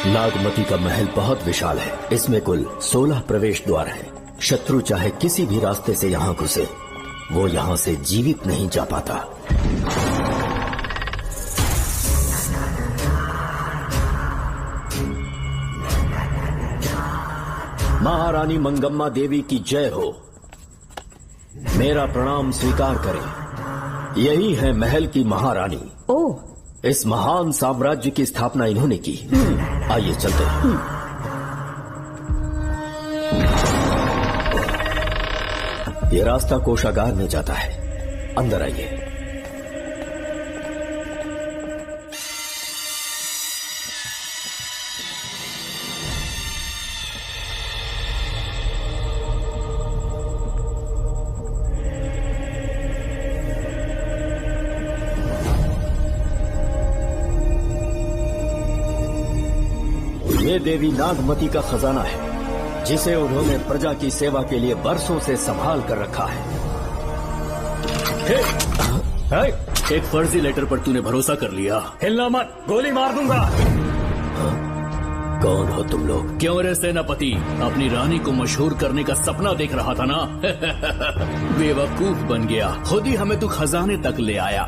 नागमती का महल बहुत विशाल है। इसमें कुल 16 प्रवेश द्वार हैं। शत्रु चाहे किसी भी रास्ते से यहाँ घुसे, वो यहाँ से जीवित नहीं जा पाता। महारानी मंगम्मा देवी की जय हो। मेरा प्रणाम स्वीकार करें। यही है महल की महारानी। ओह, इस महान साम्राज्य की स्थापना इन्होंने की। आइए चलते हैं। ये रास्ता कोषागार में जाता है। अंदर आइए। ये देवी नागमती का खजाना है, जिसे उन्होंने प्रजा की सेवा के लिए बरसों से संभाल कर रखा है। एक फर्जी लेटर पर तूने भरोसा कर लिया। हिलना मत, गोली मार दूंगा। कौन हो तुम लोग? क्यों रे सेनापति, अपनी रानी को मशहूर करने का सपना देख रहा था ना? बेवकूफ बन गया। खुद ही हमें तू खजाने तक ले आया।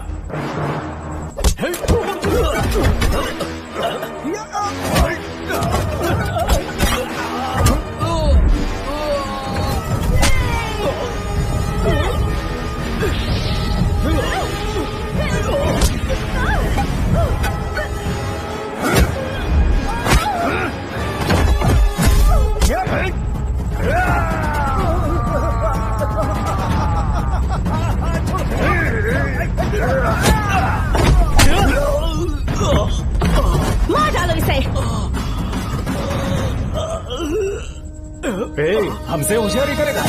मार डालो इसे। हमसे होशियारी करेगा।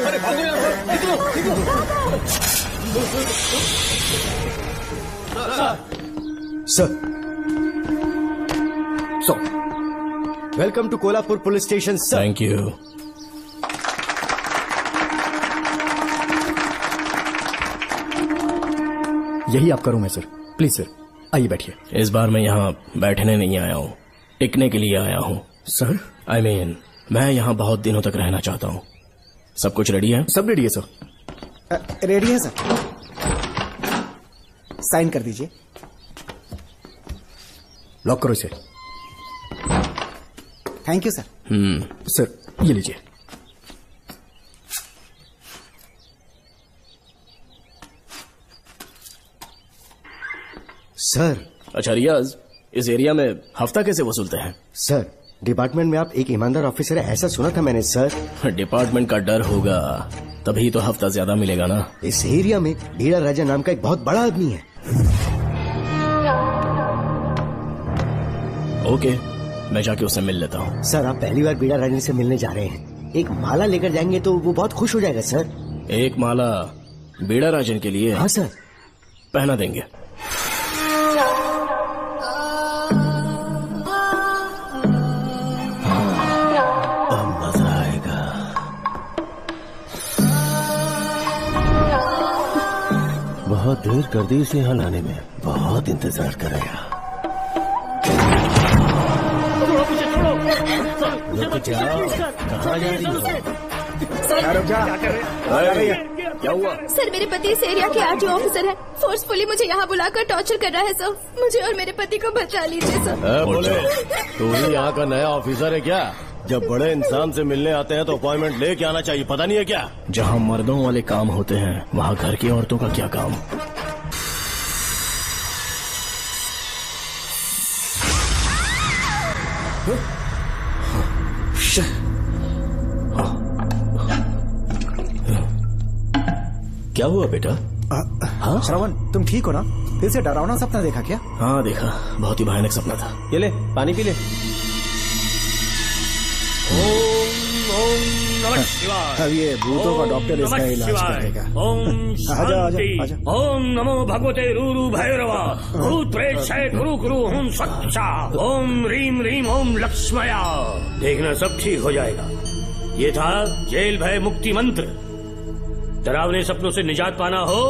अरे भागो sir, welcome to Kolhapur police station sir. Thank you. यही आपका रूम है सर। प्लीज सर, आइए बैठिए। इस बार मैं यहाँ बैठने नहीं आया हूँ, टिकने के लिए आया हूँ। सर, I mean, मैं यहाँ बहुत दिनों तक रहना चाहता हूँ। सब कुछ रेडी है? सब रेडी है सर। रेडी है सर। साइन कर दीजिए। लॉक करो इसे। Thank you sir. सर, ये लीजिए। सर। अच्छा रियाज, इस एरिया में हफ्ता कैसे वसूलते हैं? सर, डिपार्टमेंट में आप एक ईमानदार ऑफिसर है ऐसा सुना था मैंने सर। डिपार्टमेंट का डर होगा, तभी तो हफ्ता ज्यादा मिलेगा ना। इस एरिया में बीड़ा राजा नाम का एक बहुत बड़ा आदमी है। ओके, मैं जाके उससे मिल लेता हूँ। सर, आप पहली बार बीड़ा राजा से मिलने जा रहे हैं। एक माला लेकर जाएंगे तो वो बहुत खुश हो जाएगा सर। एक माला बीड़ा राजन के लिए? हाँ सर। पहना देंगे। बहुत देर कर दी इसे यहाँ लाने में, बहुत इंतजार करेगा। क्या हुआ? सर, मेरे पति इस एरिया के आरटीओ ऑफिसर हैं। फोर्सफुली मुझे यहाँ बुलाकर टॉर्चर कर रहा है सर। मुझे और मेरे पति को बचा लीजिए सर। बोले, तू ही यहाँ का नया ऑफिसर है क्या? जब बड़े इंसान से मिलने आते हैं तो अपॉइंटमेंट लेके आना चाहिए, पता नहीं है क्या? जहाँ मर्दों वाले काम होते हैं वहाँ घर की औरतों का क्या काम? क्या हुआ बेटा? हाँ श्रवण, तुम ठीक हो ना? फिर से डरावना सपना देखा क्या? हाँ देखा, बहुत ही भयानक सपना था। ये ले, पानी पी ले। अब ये भूतों का डॉक्टर इसका इलाज करेगा। आजा आजा आजा। ओम नमो भगवते रूरू भैरवा भूत प्रेत शैत गुरु गुरु ओम सच्चा ओम रीम रीम ओम लक्ष्मया। देखना सब ठीक हो जाएगा। ये था जेल भय मुक्ति मंत्र। डरावने सपनों से निजात पाना हो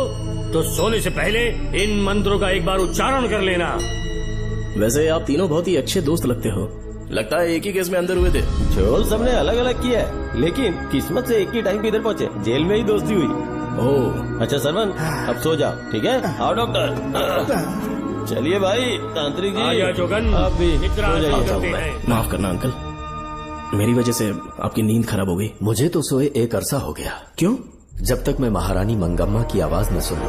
तो सोने से पहले इन मंत्रों का एक बार उच्चारण कर लेना। वैसे आप तीनों बहुत ही अच्छे दोस्त लगते हो। लगता है एक ही केस में अंदर हुए थे। झोल सबने अलग अलग किया है, लेकिन किस्मत से एक ही टाइम पे इधर पहुंचे। जेल में ही दोस्ती हुई। ओह अच्छा सरवन, अब सो जाओ, ठीक है? आओ डॉक्टर। चलिए भाई तांत्रिक जी, आ जाओ चौगन, आप भी इतना सो आसान जाइए। करते हैं। माफ करना अंकल, मेरी वजह से आपकी नींद खराब हो गई। मुझे तो सोए एक अरसा हो गया। क्यों? जब तक मैं महारानी मंगम्मा की आवाज न सुनूं,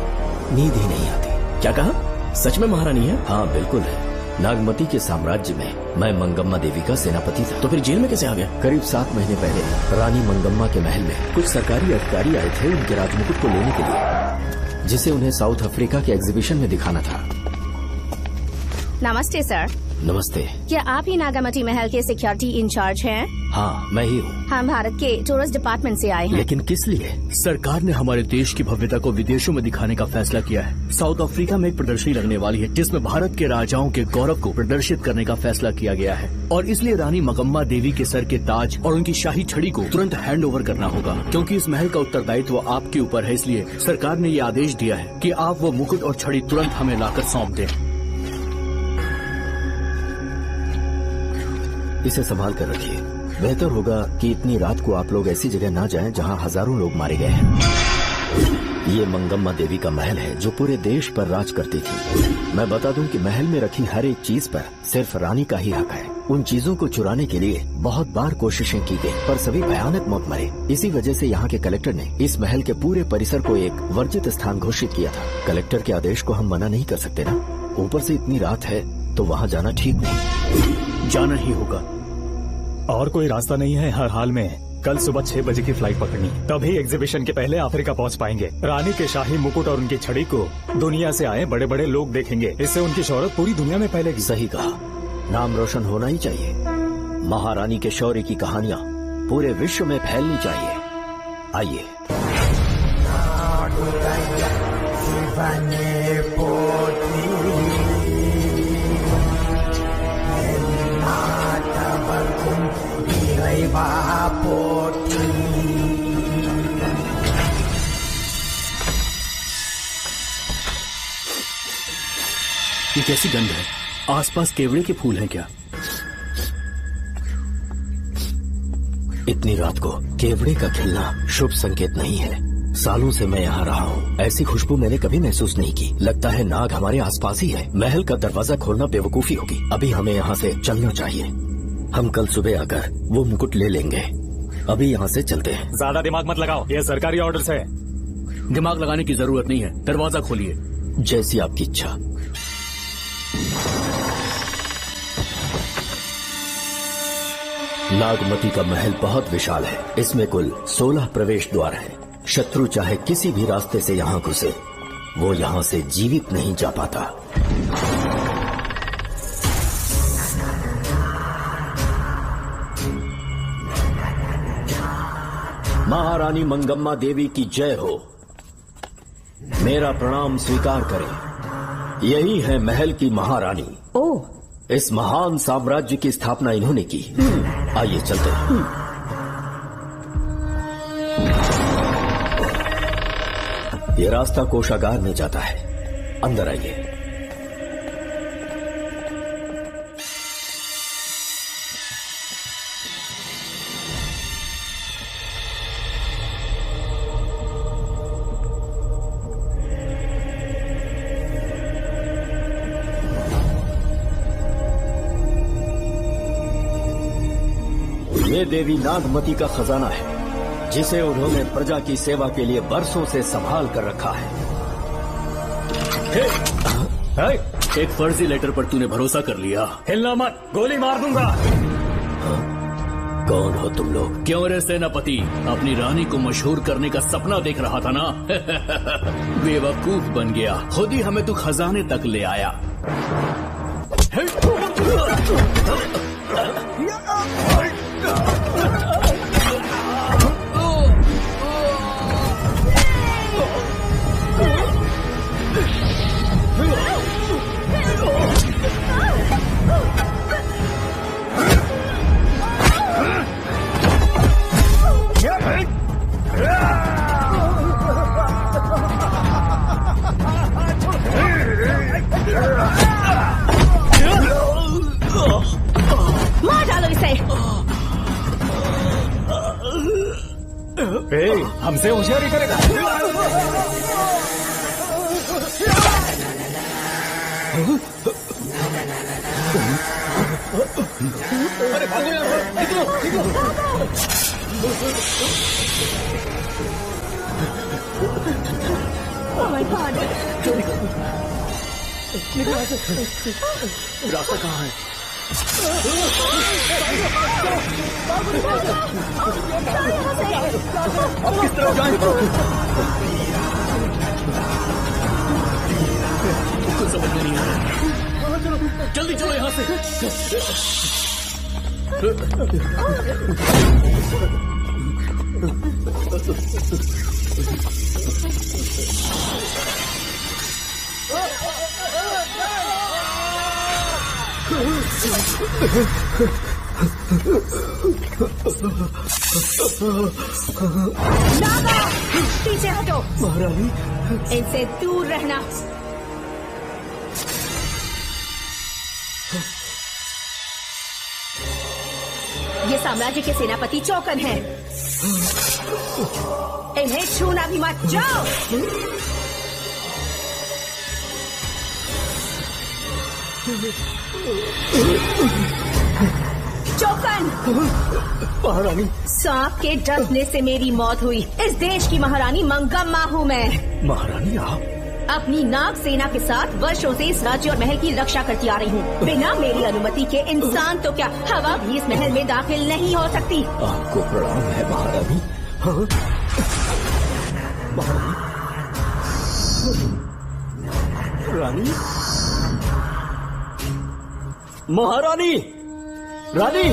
नींद ही नहीं आती। क्या कहा? सच में महारानी है? हाँ बिल्कुल है। नागमती के साम्राज्य में मैं मंगम्मा देवी का सेनापति था। तो फिर जेल में कैसे आ गया? करीब 7 महीने पहले रानी मंगम्मा के महल में कुछ सरकारी अधिकारी आए थे उनके राजमुकुट को लेने के लिए, जिसे उन्हें साउथ अफ्रीका के एग्जीबिशन में दिखाना था। नमस्ते सर। नमस्ते। क्या आप ही नागामती महल के सिक्योरिटी इंचार्ज हैं? हाँ मैं ही हूँ। हम भारत के टूरिस्ट डिपार्टमेंट से आए हैं। लेकिन किस लिए? सरकार ने हमारे देश की भव्यता को विदेशों में दिखाने का फैसला किया है। साउथ अफ्रीका में एक प्रदर्शनी लगने वाली है जिसमें भारत के राजाओं के गौरव को प्रदर्शित करने का फैसला किया गया है, और इसलिए रानी मंगम्मा देवी के सर के ताज और उनकी शाही छड़ी को तुरंत हैंड ओवर करना होगा। क्योंकि इस महल का उत्तरदायित्व आपके ऊपर है, इसलिए सरकार ने ये आदेश दिया है कि आप वो मुकुट और छड़ी तुरंत हमें लाकर सौंप दें। इसे संभाल कर रखिए। बेहतर होगा कि इतनी रात को आप लोग ऐसी जगह ना जाएं जहां हजारों लोग मारे गए हैं। ये मंगम्मा देवी का महल है जो पूरे देश पर राज करती थी। मैं बता दूं कि महल में रखी हर एक चीज पर सिर्फ रानी का ही हक है। उन चीजों को चुराने के लिए बहुत बार कोशिशें की गई, पर सभी भयानक मौत मरे। इसी वजह से यहाँ के कलेक्टर ने इस महल के पूरे परिसर को एक वर्जित स्थान घोषित किया था। कलेक्टर के आदेश को हम मना नहीं कर सकते ना। ऊपर से इतनी रात है तो वहाँ जाना ठीक नहीं। जाना ही होगा। और कोई रास्ता नहीं है हर हाल में। कल सुबह 6 बजे की फ्लाइट पकड़नी, तभी एग्जीबिशन के पहले अफ्रीका पहुंच पाएंगे। रानी के शाही मुकुट और उनकी छड़ी को दुनिया से आए बड़े बड़े लोग देखेंगे। इससे उनकी शोहरत पूरी दुनिया में फैलेगी। सही कहा, नाम रोशन होना ही चाहिए। महारानी के शौर्य की कहानियाँ पूरे विश्व में फैलनी चाहिए। आइए। ये कैसी गंध है? आसपास केवड़े के फूल हैं क्या? इतनी रात को केवड़े का खिलना शुभ संकेत नहीं है। सालों से मैं यहाँ रहा हूँ, ऐसी खुशबू मैंने कभी महसूस नहीं की। लगता है नाग हमारे आसपास ही है। महल का दरवाजा खोलना बेवकूफी होगी। अभी हमें यहाँ से चलना चाहिए। हम कल सुबह आकर वो मुकुट ले लेंगे। अभी यहाँ से चलते हैं। ज्यादा दिमाग मत लगाओ, ये सरकारी ऑर्डर्स है। दिमाग लगाने की जरूरत नहीं है, दरवाजा खोलिए। जैसी आपकी इच्छा। नागमती का महल बहुत विशाल है। इसमें कुल 16 प्रवेश द्वार हैं। शत्रु चाहे किसी भी रास्ते से यहाँ घुसे, वो यहाँ से जीवित नहीं जा पाता। महारानी मंगम्मा देवी की जय हो। मेरा प्रणाम स्वीकार करें। यही है महल की महारानी। ओह, इस महान साम्राज्य की स्थापना इन्होंने की। आइए चलते हैं। ये रास्ता कोषागार में जाता है। अंदर आइए। ये देवी नागमती का खजाना है, जिसे उन्होंने प्रजा की सेवा के लिए बरसों से संभाल कर रखा है। एक फर्जी लेटर पर तूने भरोसा कर लिया। हिलना मत, गोली मार दूंगा। कौन हो तुम लोग? क्यों रे सेनापति, अपनी रानी को मशहूर करने का सपना देख रहा था ना? बेवकूफ बन गया। खुद ही हमें तू खजाने तक ले आया। हमसे होशियारी करेगा। अरे भागो यहाँ से, निकलो निकलो। रास्ता कहाँ है? अब किस तरफ जाएं? कुछ समझ में नहीं आ रहा। जल्दी चलो यहाँ से। नागा, पीछे हटो। महारानी, इनसे दूर रहना। ये साम्राज्य के सेनापति चौकन हैं। इन्हें छूना भी मत। जाओ। चौकन, महारानी, सांप के डसने से मेरी मौत हुई। इस देश की महारानी मंगम्मा हूँ मैं। महारानी आप? अपनी नाग सेना के साथ वर्षों से इस राज्य और महल की रक्षा करती आ रही हूँ। बिना मेरी अनुमति के इंसान तो क्या, हवा भी इस महल में दाखिल नहीं हो सकती। आपको प्रणाम है महारानी। हाँ? रानी, महारानी, रानी,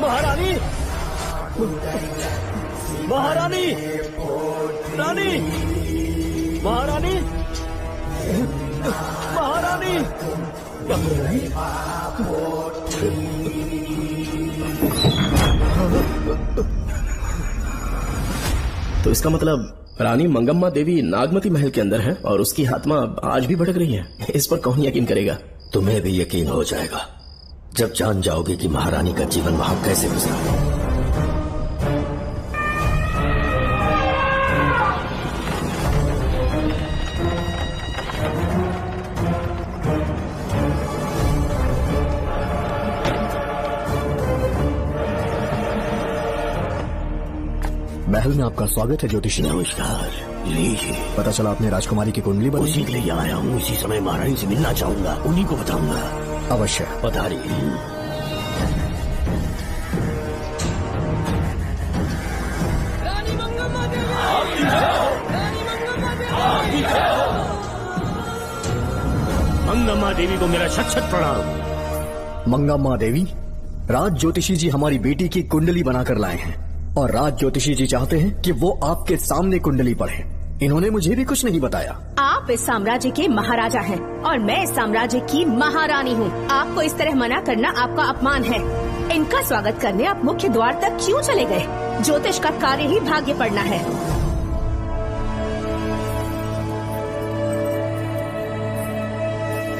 महारानी, महारानी, रानी, महारानी, महारानी, तो इसका मतलब रानी मंगम्मा देवी नागमती महल के अंदर है और उसकी आत्मा आज भी भटक रही है। इस पर कौन यकीन करेगा? तुम्हें भी यकीन हो जाएगा जब जान जाओगे कि महारानी का जीवन वहां कैसे गुजरा। महल में आपका स्वागत है ज्योतिषी। नमस्कार, लीजिए। पता चला आपने राजकुमारी की कुंडली बदली। उसी के लिए आया हूँ। इसी समय महारानी से मिलना चाहूंगा, उन्हीं को बताऊंगा। अवश्य पधारिए। मंगम्मा देवी को मेरा शत शत प्रणाम। मंगम्मा देवी, राज ज्योतिषी जी हमारी बेटी की कुंडली बनाकर लाए हैं और राज ज्योतिषी जी चाहते हैं कि वो आपके सामने कुंडली पढ़े। इन्होंने मुझे भी कुछ नहीं बताया। आप इस साम्राज्य के महाराजा हैं और मैं इस साम्राज्य की महारानी हूँ। आपको इस तरह मना करना आपका अपमान है। इनका स्वागत करने आप मुख्य द्वार तक क्यों चले गए? ज्योतिष का कार्य ही भाग्य पढ़ना है।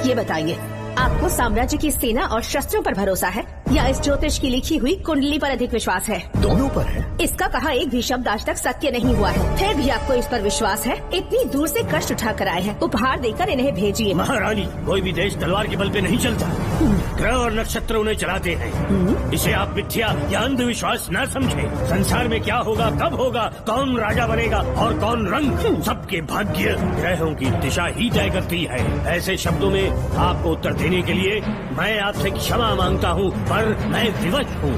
ये बताइए, आपको साम्राज्य की सेना और शस्त्रों पर भरोसा है या इस ज्योतिष की लिखी हुई कुंडली पर अधिक विश्वास है? दोनों पर है। इसका कहा एक भी शब्द आज तक सत्य नहीं हुआ है, फिर भी आपको इस पर विश्वास है? इतनी दूर से कष्ट उठा कर आए हैं, उपहार देकर इन्हें भेजिए। महारानी, कोई भी देश तलवार के बल पे नहीं चलता। ग्रह और नक्षत्र उन्हें चलाते हैं। इसे आप मिथ्या या अंधविश्वास न समझे। संसार में क्या होगा, कब होगा, कौन राजा बनेगा और कौन रंग, सबके भाग्य ग्रहों की दिशा ही तय करती है। ऐसे शब्दों में आपको उत्तर देने के लिए मैं आपसे क्षमा मांगता हूँ, पर मैं विवश हूँ।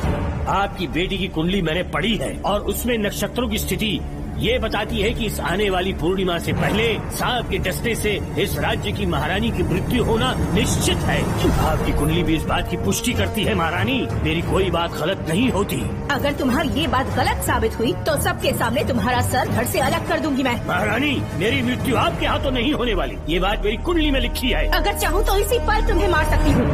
आपकी बेटी की कुंडली मैंने पढ़ी है और उसमें नक्षत्रों की स्थिति ये बताती है कि इस आने वाली पूर्णिमा से पहले सांप के डसने से इस राज्य की महारानी की मृत्यु होना निश्चित है। आपकी कुंडली भी इस बात की पुष्टि करती है। महारानी, मेरी कोई बात गलत नहीं होती। अगर तुम्हारी ये बात गलत साबित हुई तो सबके सामने तुम्हारा सर धड़ से अलग कर दूंगी मैं। महारानी, मेरी मृत्यु आपके हाथों नहीं होने वाली, ये बात मेरी कुंडली में लिखी है। अगर चाहूँ तो इसी पल तुम्हें मार सकती हूँ।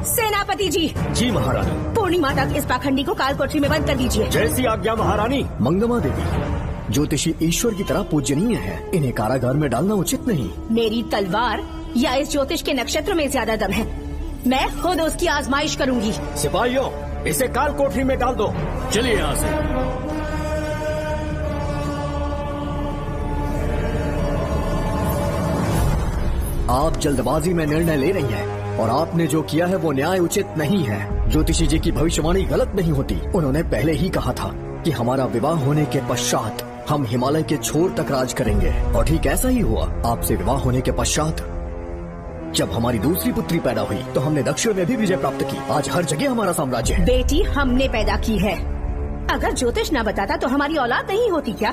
सेनापति जी। जी महारानी। पूर्णिमा तक इस पाखंडी को काल कोठरी में बंद कर दीजिए। जैसी आज्ञा महारानी। मंगम्मा देवी, ज्योतिषी ईश्वर की तरह पूजनीय है, इन्हें कारागार में डालना उचित नहीं। मेरी तलवार या इस ज्योतिष के नक्षत्र में ज्यादा दम है? मैं खुद उसकी आजमाइश करूंगी। सिपाहियों, इसे काल कोठरी में डाल दो। चलिए यहाँ से। आप जल्दबाजी में निर्णय ले रही हैं और आपने जो किया है वो न्याय उचित नहीं है। ज्योतिषी जी की भविष्यवाणी गलत नहीं होती। उन्होंने पहले ही कहा था कि हमारा विवाह होने के पश्चात हम हिमालय के छोर तक राज करेंगे, और ठीक ऐसा ही हुआ। आपसे विवाह होने के पश्चात जब हमारी दूसरी पुत्री पैदा हुई तो हमने दक्षिण में भी विजय प्राप्त की। आज हर जगह हमारा साम्राज्य है। बेटी हमने पैदा की है। अगर ज्योतिष न बताता तो हमारी औलाद नहीं होती क्या?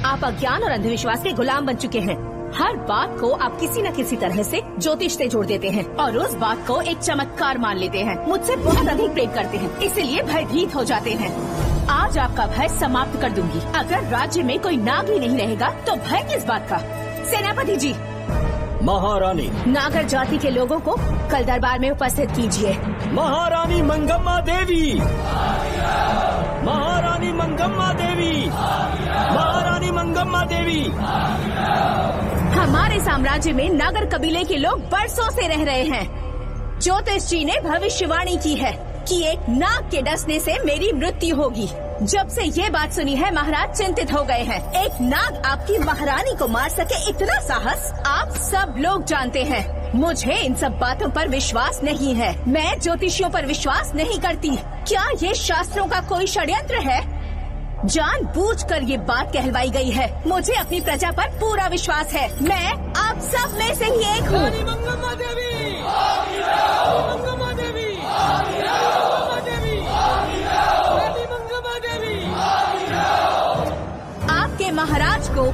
आप अज्ञान और अंधविश्वास के गुलाम बन चुके हैं। हर बात को आप किसी न किसी तरह से ज्योतिष से जोड़ देते हैं और उस बात को एक चमत्कार मान लेते हैं। मुझसे बहुत अधिक प्रेम करते हैं, इसीलिए भयभीत हो जाते हैं। आज आपका भय समाप्त कर दूंगी। अगर राज्य में कोई नाग ही नहीं रहेगा तो भय किस बात का? सेनापति जी। महारानी। नागर जाति के लोगों को कल दरबार में उपस्थित कीजिए। महारानी मंगम्मा देवी। महारानी मंगम्मा देवी। महारानी मंगम्मा देवी। हमारे साम्राज्य में नागर कबीले के लोग बरसों से रह रहे हैं। ज्योतिष जी ने भविष्यवाणी की है कि एक नाग के डसने से मेरी मृत्यु होगी। जब से ये बात सुनी है महाराज चिंतित हो गए हैं। एक नाग आपकी महारानी को मार सके इतना साहस आप सब लोग जानते हैं। मुझे इन सब बातों पर विश्वास नहीं है। मैं ज्योतिषियों पर विश्वास नहीं करती। क्या ये शास्त्रों का कोई षड्यंत्र है? जानबूझकर ये बात कहलवाई गई है। मुझे अपनी प्रजा पर पूरा विश्वास है। मैं आप सब में से ही एक हूँ। मंगम्मा देवी। मंगम्मा देवी। आपके महाराज को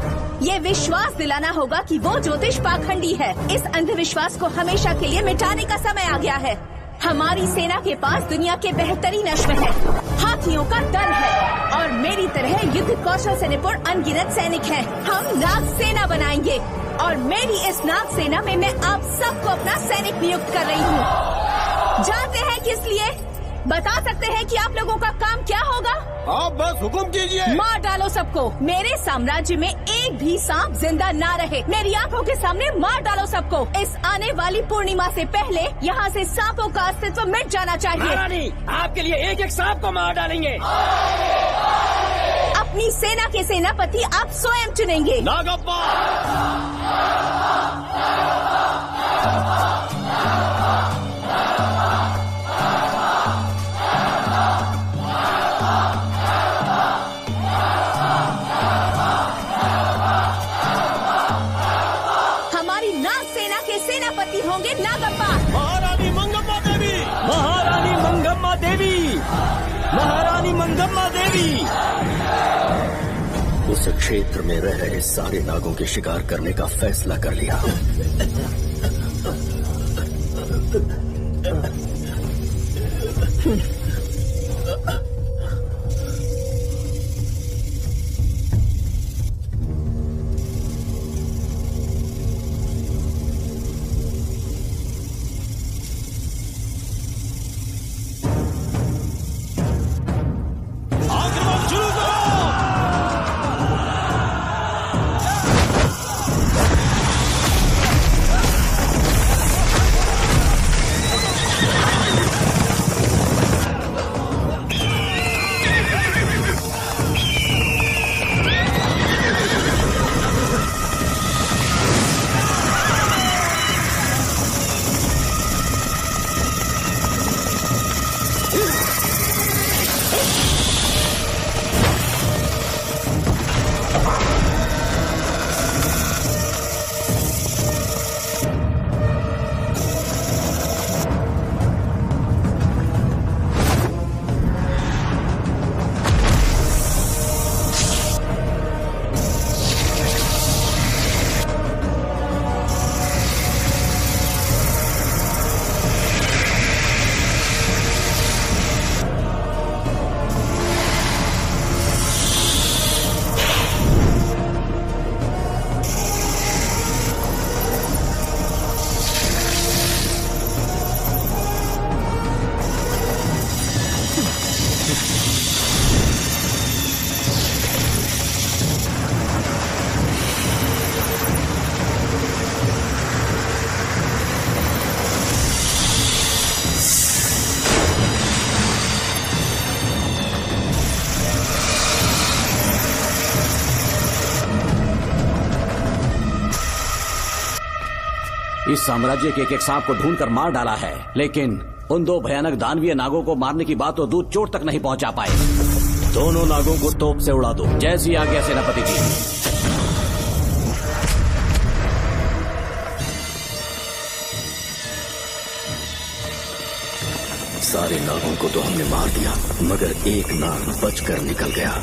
ये विश्वास दिलाना होगा कि वो ज्योतिष पाखंडी है। इस अंधविश्वास को हमेशा के लिए मिटाने का समय आ गया है। हमारी सेना के पास दुनिया के बेहतरीन अश्व है, हाथियों का दल है और मेरी तरह युद्ध कौशल से निपुण अनगिनत सैनिक हैं। हम नाग सेना बनाएंगे और मेरी इस नाग सेना में मैं आप सबको अपना सैनिक नियुक्त कर रही हूँ। जानते हैं किस लिए? बता सकते हैं कि आप लोगों का काम क्या होगा? आप बस हुक्म कीजिए। मार डालो सबको। मेरे साम्राज्य में एक भी सांप जिंदा ना रहे। मेरी आंखों के सामने मार डालो सबको। इस आने वाली पूर्णिमा से पहले यहाँ से सांपों का अस्तित्व मिट जाना चाहिए। महारानी, आपके लिए एक एक सांप को मार डालेंगे। अपनी सेना के सेनापति आप स्वयं चुनेंगे। नागप्पा। सेनापति होंगे नागप्पा। महारानी मंगम्मा देवी। महारानी मंगम्मा देवी। महारानी मंगम्मा देवी। उस क्षेत्र में रह रहे सारे नागों के शिकार करने का फैसला कर लिया। इस साम्राज्य के एक सांप को ढूंढकर मार डाला है, लेकिन उन दो भयानक दानवीय नागों को मारने की बात तो दूध चोट तक नहीं पहुंचा पाए। दोनों नागों को तोप से उड़ा दो, जैसी आज्ञा सेनापति जी। सारे नागों को तो हमने मार दिया, मगर एक नाग बचकर निकल गया।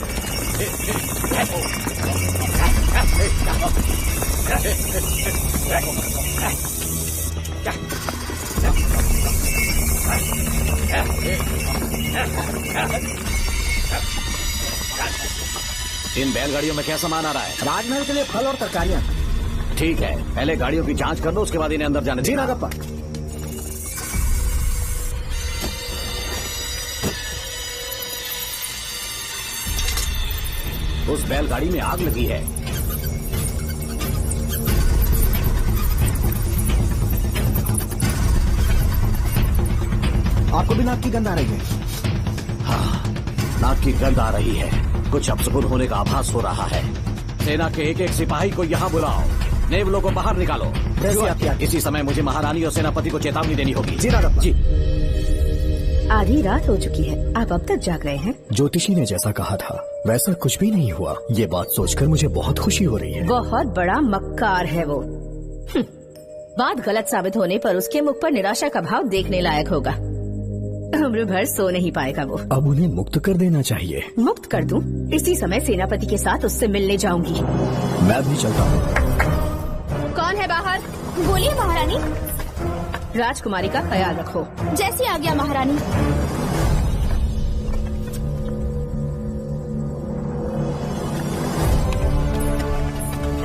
इन बैलगाड़ियों में क्या सामान आ रहा है? राजमहल के लिए फल और तरकारियां। ठीक है, पहले गाड़ियों की जांच कर लो, उसके बाद इन्हें अंदर जाने जी देना। नागप्पा। उस बैलगाड़ी में आग लगी है। आपको भी नाक की गंध आ रही है? हाँ, नाक की गंध आ रही है। कुछ अपशकुन होने का आभास हो रहा है। सेना के एक एक सिपाही को यहाँ बुलाओ, नेवलों को बाहर निकालो। जैसी आपकी आज्ञा। इसी समय मुझे महारानी और सेनापति को चेतावनी देनी होगी। जी नागप्पा। जी। आधी रात हो चुकी है, आप अब तक जाग रहे हैं? ज्योतिषी ने जैसा कहा था वैसा कुछ भी नहीं हुआ। ये बात सोचकर मुझे बहुत खुशी हो रही है। बहुत बड़ा मक्कार है वो। बात गलत साबित होने पर उसके मुख पर निराशा का भाव देखने लायक होगा। उम्र भर सो नहीं पाएगा वो। अब उन्हें मुक्त कर देना चाहिए। मुक्त कर दूं? इसी समय सेनापति के साथ उससे मिलने जाऊंगी। मैं भी चलता हूँ। कौन है बाहर? बोलिए महारानी। राजकुमारी का ख्याल रखो। जैसी आज्ञा महारानी।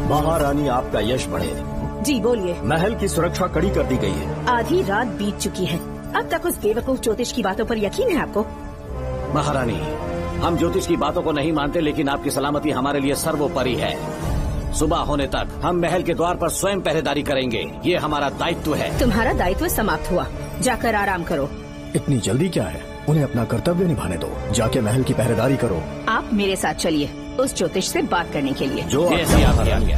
महारानी, आपका यश बढ़े। जी बोलिए। महल की सुरक्षा कड़ी कर दी गई है। आधी रात बीत चुकी है, अब तक उस बेवकूफ ज्योतिष की बातों पर यकीन है आपको? महारानी, हम ज्योतिष की बातों को नहीं मानते, लेकिन आपकी सलामती हमारे लिए सर्वोपरि है। सुबह होने तक हम महल के द्वार पर स्वयं पहरेदारी करेंगे, ये हमारा दायित्व है। तुम्हारा दायित्व समाप्त हुआ, जाकर आराम करो। इतनी जल्दी क्या है? उन्हें अपना कर्तव्य निभाने दो। जाके महल की पहरेदारी करो। आप मेरे साथ चलिए उस ज्योतिष से बात करने के लिए। जो जैसी आपकी आज्ञा।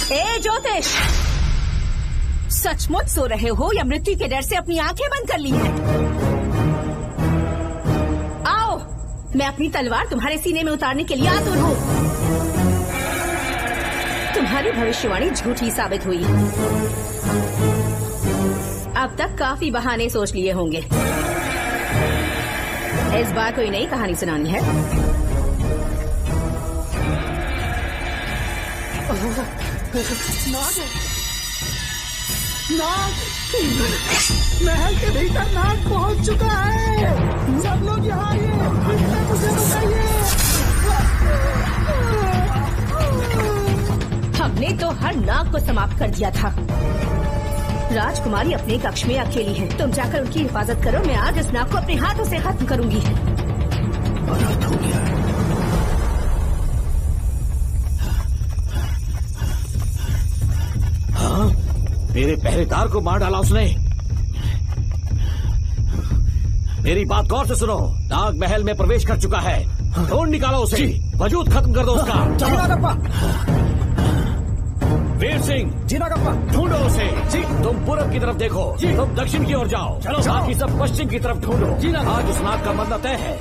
ए ज्योतिष, सचमुच सो रहे हो या मृत्यु के डर से अपनी आंखें बंद कर ली हैं? आओ, मैं अपनी तलवार तुम्हारे सीने में उतारने के लिए आतुर हूँ। तुम्हारी भविष्यवाणी झूठी साबित हुई। अब तक काफी बहाने सोच लिए होंगे। इस बार कोई नई कहानी सुनानी है? नाग! महल के भीतर नाग पहुंच चुका है। सब लोग यहाँ आइए, मुझे बताइए। हमने तो हर नाग को समाप्त कर दिया था। राजकुमारी अपने कक्ष में अकेली है, तुम जाकर उनकी हिफाजत करो। मैं आज इस नाग को अपने हाथों से खत्म करूंगी। रात हो गया। हाँ, मेरे पहरेदार को मार डाला उसने। मेरी बात गौर से सुनो, नाग महल में प्रवेश कर चुका है। ढूंढ निकालो उसे, वजूद खत्म कर दो उसका। जी नागप्पा। वीर सिंह, जी नागप्पा। ढूंढो उसे। जी, तुम पूरब की तरफ देखो, तुम दक्षिण की ओर जाओ। चलो, बाकी सब पश्चिम की तरफ ढूंढो। जी ना, आज उस नाग का मरना तय है।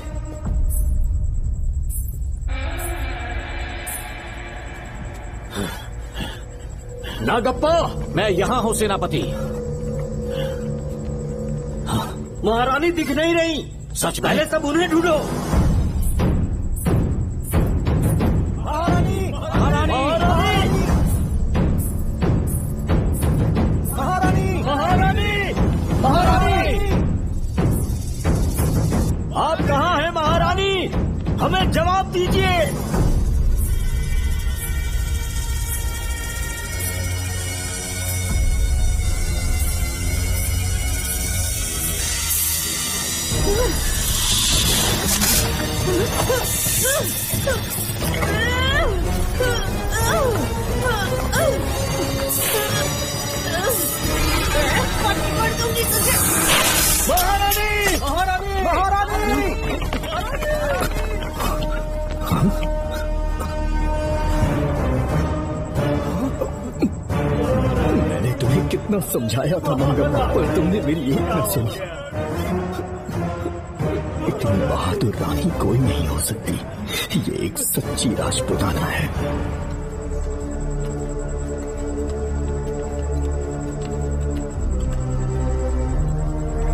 नागप्पा, मैं यहाँ हूँ सेनापति। महारानी दिख नहीं रही। सच में? पहले सब उन्हें ढूंढो। महारानी! महारानी! महारानी! महारानी! महारानी! आप कहाँ हैं महारानी? हमें जवाब दीजिए। पकड़ दूंगी तुझे। महारानी, महारानी, महारानी। मैंने तुम्हें कितना समझाया था मंगम्मा, पर तुमने मेरी एक न सुनी। इतनी बहादुर रानी कोई नहीं हो सकती। ये एक सच्ची राजपुताना है।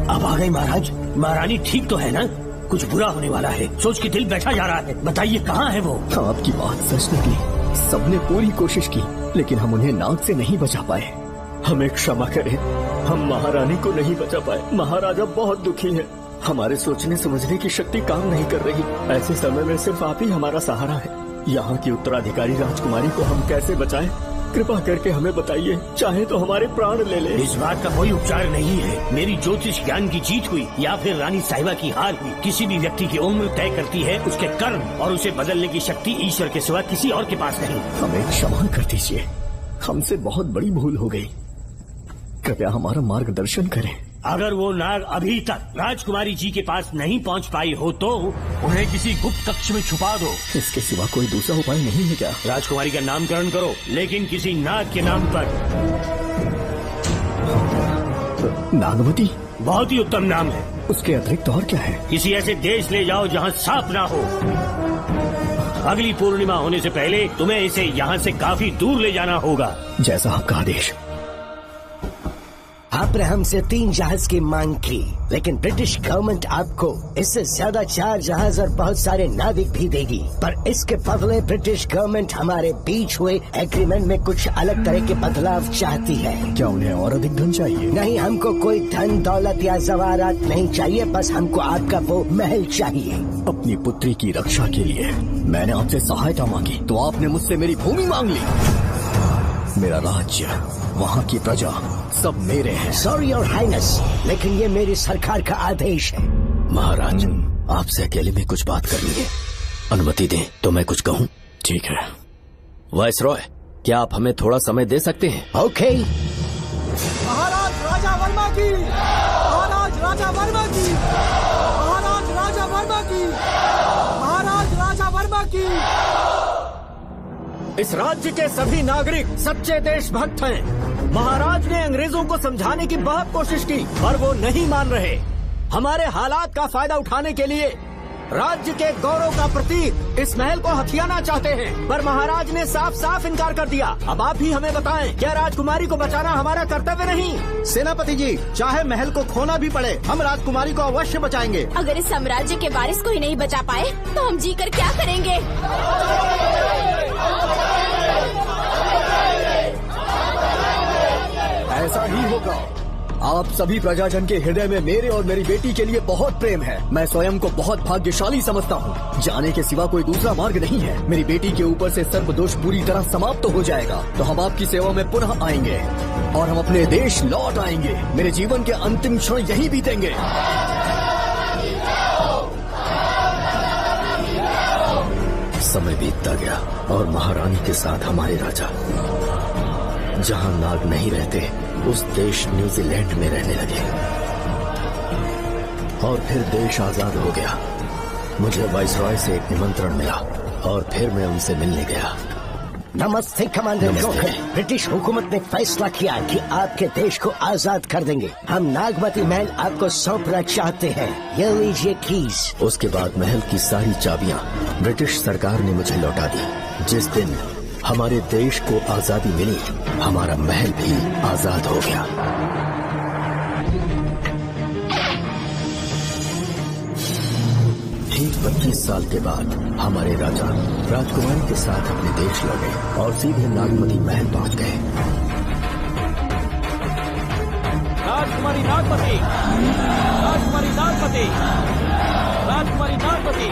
अब आ गई महाराज। महारानी ठीक तो है ना? कुछ बुरा होने वाला है, सोच के दिल बैठा जा रहा है। बताइए कहाँ है वो? आपकी बात सच निकली। सबने पूरी कोशिश की, लेकिन हम उन्हें नाग से नहीं बचा पाए। हमें क्षमा करें, हम महारानी को नहीं बचा पाए। महाराजा बहुत दुखी है। हमारे सोचने समझने की शक्ति काम नहीं कर रही। ऐसे समय में सिर्फ आप ही हमारा सहारा है। यहाँ की उत्तराधिकारी राजकुमारी को हम कैसे बचाएं? कृपा करके हमें बताइए, चाहे तो हमारे प्राण ले ले। इस बात का कोई उपचार नहीं है। मेरी ज्योतिष ज्ञान की जीत हुई या फिर रानी साहिबा की हार हुई। किसी भी व्यक्ति की उम्र तय करती है उसके कर्म, और उसे बदलने की शक्ति ईश्वर के सिवा किसी और के पास नहीं। हमें क्षमा कर दीजिए, हमसे बहुत बड़ी भूल हो गई। कृपया हमारा मार्गदर्शन करें। अगर वो नाग अभी तक राजकुमारी जी के पास नहीं पहुंच पाई हो तो उन्हें किसी गुप्त कक्ष में छुपा दो। इसके सिवा कोई दूसरा उपाय नहीं है क्या? राजकुमारी का नामकरण करो, लेकिन किसी नाग के नाम पर। नागवती बहुत ही उत्तम नाम है। उसके अतिरिक्त और क्या है? किसी ऐसे देश ले जाओ जहाँ सांप ना हो। अगली पूर्णिमा होने से पहले तुम्हें इसे यहाँ से काफी दूर ले जाना होगा। जैसा आपका आदेश। आपने हमसे 3 जहाज की मांग की, लेकिन ब्रिटिश गवर्नमेंट आपको इससे ज्यादा 4 जहाज और बहुत सारे नाविक भी देगी। पर इसके बदले ब्रिटिश गवर्नमेंट हमारे बीच हुए एग्रीमेंट में कुछ अलग तरह के बदलाव चाहती है। क्या उन्हें और अधिक धन चाहिए? नहीं, हमको कोई धन दौलत या जवाहरात नहीं चाहिए, बस हमको आपका वो महल चाहिए। अपनी पुत्री की रक्षा के लिए मैंने आपसे सहायता मांगी तो आपने मुझसे मेरी भूमि मांग ली। मेरा राज्य, वहाँ की प्रजा सब मेरे हैं। सॉरी योर हाइनेस, लेकिन ये मेरी सरकार का आदेश है। महाराज, आपसे अकेले में कुछ बात करनी है। अनुमति दें तो मैं कुछ कहूँ? ठीक है। वाइसरॉय, क्या आप हमें थोड़ा समय दे सकते हैं? ओके। महाराज राजा वर्मा की, महाराज राजा वर्मा की, महाराज राजा वर्मा की, महाराज राजा वर्मा की। इस राज्य के सभी नागरिक सच्चे देशभक्त हैं। महाराज ने अंग्रेजों को समझाने की बहुत कोशिश की, पर वो नहीं मान रहे। हमारे हालात का फायदा उठाने के लिए राज्य के गौरव का प्रतीक इस महल को हथियाना चाहते हैं, पर महाराज ने साफ साफ इनकार कर दिया। अब आप ही हमें बताएं, क्या राजकुमारी को बचाना हमारा कर्तव्य नहीं? सेनापति जी, चाहे महल को खोना भी पड़े, हम राजकुमारी को अवश्य बचाएंगे। अगर इस साम्राज्य के वारिस को ही नहीं बचा पाए तो हम जीकर क्या करेंगे? ऐसा ही होगा। आप सभी प्रजाजन के हृदय में मेरे और मेरी बेटी के लिए बहुत प्रेम है। मैं स्वयं को बहुत भाग्यशाली समझता हूँ। जाने के सिवा कोई दूसरा मार्ग नहीं है। मेरी बेटी के ऊपर से सर्पदोष पूरी तरह समाप्त हो जाएगा तो हम आपकी सेवा में पुनः आएंगे और हम अपने देश लौट आएंगे। मेरे जीवन के अंतिम क्षण यही बीतेंगे। समय बीतता गया और महारानी के साथ हमारे राजा जहाँ नाग नहीं रहते उस देश न्यूजीलैंड में रहने लगे और फिर देश आजाद हो गया। मुझे वाइसरॉय से एक निमंत्रण मिला और फिर मैं उनसे मिलने गया। नमस्ते कमांडर जोकर। ब्रिटिश हुकूमत ने फैसला किया कि आपके देश को आजाद कर देंगे। हम नागमती महल आपको सौंपना चाहते हैं। ये लीजिए कीज। उसके बाद महल की सारी चाबियां ब्रिटिश सरकार ने मुझे लौटा दी। जिस दिन हमारे देश को आजादी मिली, हमारा महल भी आजाद हो गया। ठीक 25 साल के बाद हमारे राजा राजकुमारी के साथ अपने देश लौटे और सीधे नागमती महल पहुंच गए। राजकुमारी नागमती, राजकुमारी नागमती, राजकुमारी नागमती,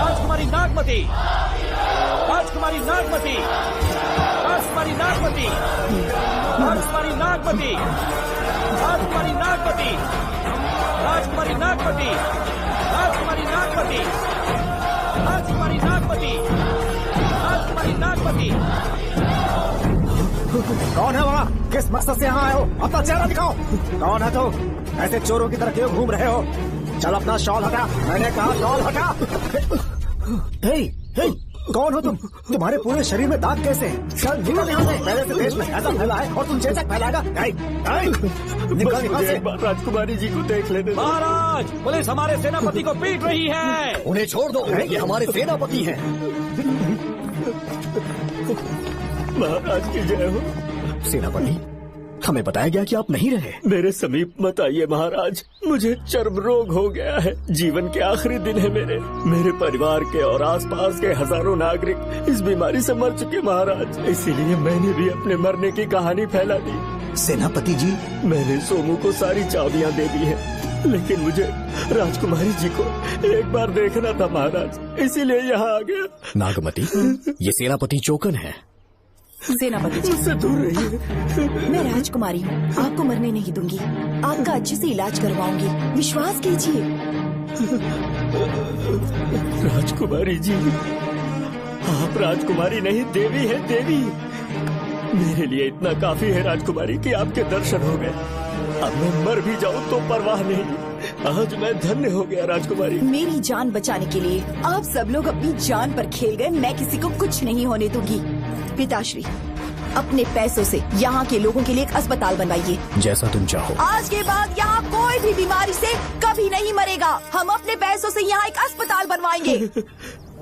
राजकुमारी नागमती, राजकुमारी नागमती, राजकुमारी नागमती, राजकुमारी नागमती, राजकुमारी नागमती, राजकुमारी नागमती, राजकुमारी नागमती, कौन है वहाँ? किस मकसद से यहाँ आए हो? अपना चेहरा दिखाओ। कौन है तो? ऐसे चोरों की तरह क्यों घूम रहे हो? चल अपना शॉल हटा, मैंने कहा शॉल हटा। हे, कौन हो तुम? तुम्हारे पूरे शरीर में दाग कैसे हैं? चल निकल यहाँ से। पहले से देश में ऐसा फैला है और तुम चेचक फैलाएगा? निकल यहाँ से। राजकुमारी जी को देख लेने दो। महाराज, पुलिस हमारे सेनापति को पीट रही है। उन्हें छोड़ दो, ये हमारे सेनापति हैं। महाराज की जय हो। सेनापति, हमें बताया गया कि आप नहीं रहे। मेरे समीप मत आइए महाराज, मुझे चर्म रोग हो गया है। जीवन के आखिरी दिन है मेरे परिवार के और आसपास के हजारों नागरिक इस बीमारी से मर चुके महाराज। इसीलिए मैंने भी अपने मरने की कहानी फैला दी। सेनापति जी, मैंने सोमू को सारी चाबियां दे दी हैं, लेकिन मुझे राजकुमारी जी को एक बार देखना था महाराज, इसीलिए यहाँ आ गया। नागमती, ये सेनापति चोकन है। सेनापति जी, मुझसे दूर रहिए। मैं राजकुमारी हूँ, आपको मरने नहीं दूंगी। आपका अच्छे से इलाज करवाऊंगी, विश्वास कीजिए। राजकुमारी जी, आप राजकुमारी नहीं देवी है, देवी। मेरे लिए इतना काफी है राजकुमारी कि आपके दर्शन हो गए। अब मैं मर भी जाऊँ तो परवाह नहीं। आज मैं धन्य हो गया राजकुमारी। मेरी जान बचाने के लिए आप सब लोग अपनी जान पर खेल गए। मैं किसी को कुछ नहीं होने दूंगी। पिताश्री, अपने पैसों से यहाँ के लोगों के लिए एक अस्पताल बनवाइए। जैसा तुम चाहो। आज के बाद यहाँ कोई भी बीमारी से कभी नहीं मरेगा। हम अपने पैसों से यहाँ एक अस्पताल बनवाएंगे।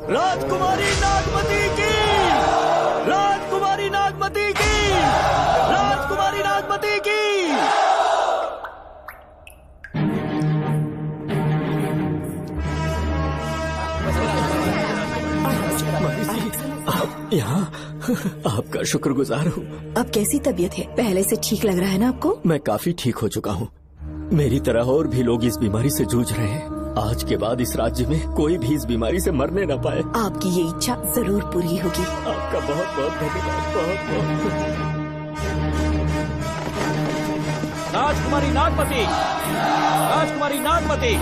राजकुमारी नागमती की, राजकुमारी नागमती की, राजकुमारी नागमती की। यहाँ आपका शुक्रगुजार हूँ। अब कैसी तबीयत है? पहले से ठीक लग रहा है ना आपको? मैं काफी ठीक हो चुका हूँ। मेरी तरह और भी लोग इस बीमारी से जूझ रहे हैं। आज के बाद इस राज्य में कोई भी इस बीमारी से मरने न पाए। आपकी ये इच्छा जरूर पूरी होगी। आपका बहुत बहुत धन्यवाद, बहुत बहुत। राजकुमारी नागमती, राजकुमारी नागमती,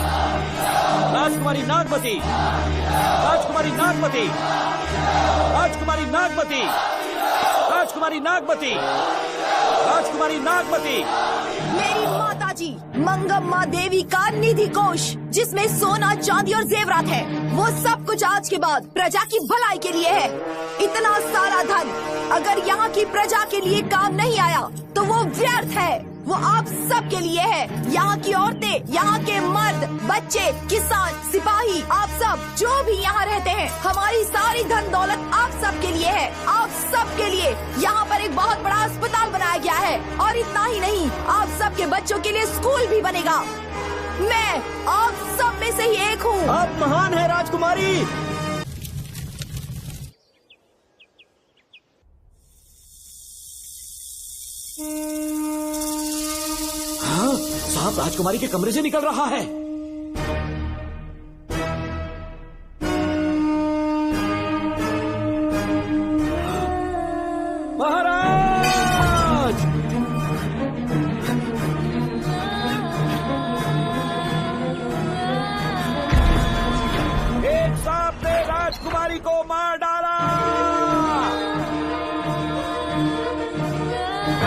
राजकुमारी नागमती, राजकुमारी नागमती, राजकुमारी नागमती, राजकुमारी नागमती, राजकुमारी नागमती। मेरी माता जी मंगम्मा देवी का निधि कोष, जिसमें सोना, चांदी और जेवरात है, वो सब कुछ आज के बाद प्रजा की भलाई के लिए है। इतना सारा धन अगर यहाँ की प्रजा के लिए काम नहीं आया तो वो व्यर्थ है। वो आप सब के लिए है। यहाँ की औरतें, यहाँ के मर्द, बच्चे, किसान, सिपाही, आप सब जो भी यहाँ रहते हैं, हमारी सारी धन दौलत आप सब के लिए है। आप सब के लिए यहाँ पर एक बहुत बड़ा अस्पताल बनाया गया है। और इतना ही नहीं, आप सब के बच्चों के लिए स्कूल भी बनेगा। मैं आप सब में से ही एक हूँ। आप महान है राजकुमारी। साहब, राजकुमारी के कमरे से निकल रहा है। महाराज! एक सांप ने राजकुमारी को मार डाला।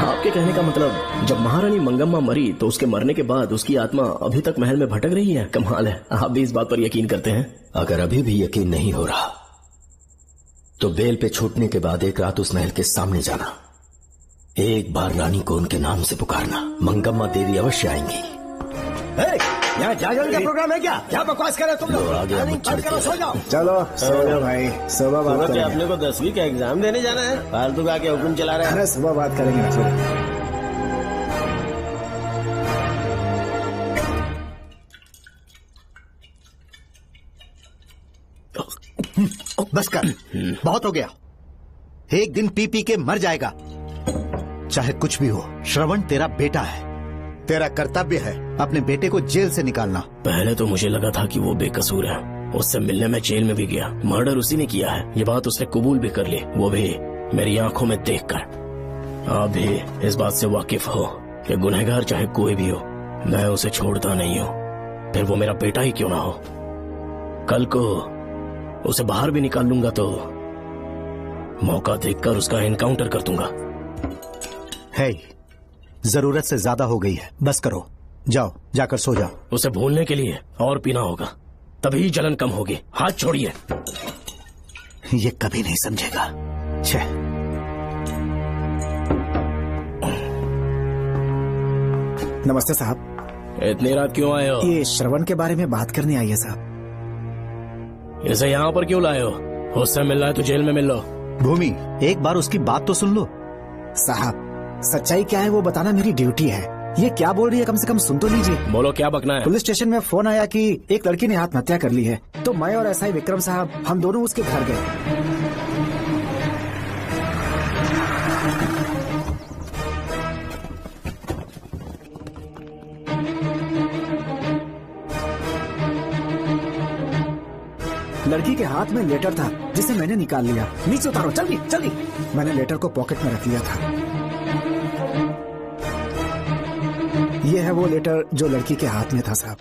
आपके कहने का मतलब जब महारानी मंगम्मा मरी तो उसके मरने के बाद उसकी आत्मा अभी तक महल में भटक रही है? कमाल है, आप भी इस बात पर यकीन करते हैं? अगर अभी भी यकीन नहीं हो रहा तो बेल पे छूटने के बाद एक रात उस महल के सामने जाना, एक बार रानी को उनके नाम से पुकारना, मंगम्मा देवी अवश्य आएंगी। यहाँ जागरण का प्रोग्राम है क्या? क्या बकवास कर रहे हो तुम लोग? सो जाओ। चलो सो जाओ भाई, सुबह बात करेंगे। अपने को 10वीं का एग्जाम देने जाना है, फालतू का क्या हुक्म चला रहे हैं? अरे सुबह बात करेंगे ना। बस कर, बहुत हो गया। एक दिन पी पी के मर जाएगा, चाहे कुछ भी हो। श्रवण तेरा बेटा है, तेरा कर्तव्य है अपने बेटे को जेल से निकालना। पहले तो मुझे लगा था कि वो बेकसूर है, उससे मिलने में जेल में भी गया। मर्डर उसी ने किया है, ये बात उसने कबूल भी कर ली, वो भी मेरी आंखों में देखकर। आप भी इस बात से वाकिफ हो कि गुनहगार चाहे कोई भी हो, मैं उसे छोड़ता नहीं हूँ, फिर वो मेरा बेटा ही क्यों ना हो। कल को उसे बाहर भी निकाल लूंगा तो मौका देखकर उसका एनकाउंटर कर दूंगा। है, जरूरत से ज्यादा हो गई है, बस करो, जाओ जाकर सो जाओ। उसे भूलने के लिए और पीना होगा, तभी जलन कम होगी। हाथ छोड़िए। ये कभी नहीं समझेगा। छह। नमस्ते साहब। इतनी रात क्यों आए हो? ये श्रवण के बारे में बात करने आई है साहब। इसे यहाँ पर क्यों लाए हो? उससे मिलना है तो जेल में मिल लो। भूमि, एक बार उसकी बात तो सुन लो। साहब, सच्चाई क्या है वो बताना मेरी ड्यूटी है। ये क्या बोल रही है, कम से कम सुन तो लीजिए। बोलो, क्या बकना है? पुलिस स्टेशन में फोन आया कि एक लड़की ने आत्महत्या कर ली है, तो मैं और एसआई विक्रम साहब हम दोनों उसके घर गए। लड़की के हाथ में लेटर था जिसे मैंने निकाल लिया। नीचे उतारो, जल्दी जल्दी। मैंने लेटर को पॉकेट में रख लिया था। ये है वो लेटर जो लड़की के हाथ में था साहब।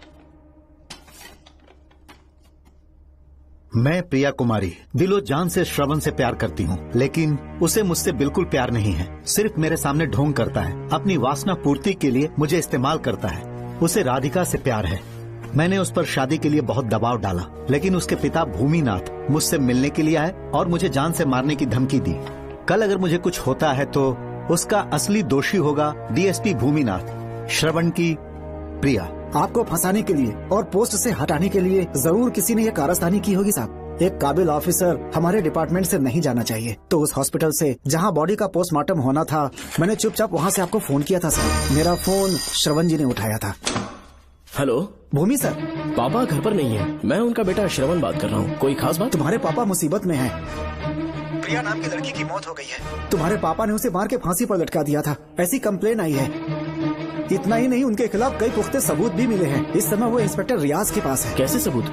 मैं प्रिया कुमारी दिलो जान से श्रवण से प्यार करती हूँ, लेकिन उसे मुझसे बिल्कुल प्यार नहीं है। सिर्फ मेरे सामने ढोंग करता है, अपनी वासना पूर्ति के लिए मुझे इस्तेमाल करता है। उसे राधिका से प्यार है। मैंने उस पर शादी के लिए बहुत दबाव डाला, लेकिन उसके पिता भूमिनाथ मुझसे मिलने के लिए आए और मुझे जान से मारने की धमकी दी। कल अगर मुझे कुछ होता है तो उसका असली दोषी होगा डीएसपी भूमिनाथ। श्रवण की प्रिया। आपको फंसाने के लिए और पोस्ट से हटाने के लिए जरूर किसी ने ये कारस्तानी की होगी साहब। एक काबिल ऑफिसर हमारे डिपार्टमेंट से नहीं जाना चाहिए। तो उस हॉस्पिटल से जहां बॉडी का पोस्टमार्टम होना था, मैंने चुपचाप वहां से आपको फोन किया था साहब। मेरा फोन श्रवण जी ने उठाया था। हेलो भूमि सर। पापा घर पर नहीं है, मैं उनका बेटा श्रवण बात कर रहा हूँ। कोई खास बात? तुम्हारे पापा मुसीबत में हैं। प्रिया नाम की लड़की की मौत हो गई है। तुम्हारे पापा ने उसे मार के फांसी पर लटका दिया था, ऐसी कंप्लेन आई है। इतना ही नहीं, उनके खिलाफ कई पुख्ते सबूत भी मिले हैं। इस समय वो इंस्पेक्टर रियाज के पास है। कैसे सबूत?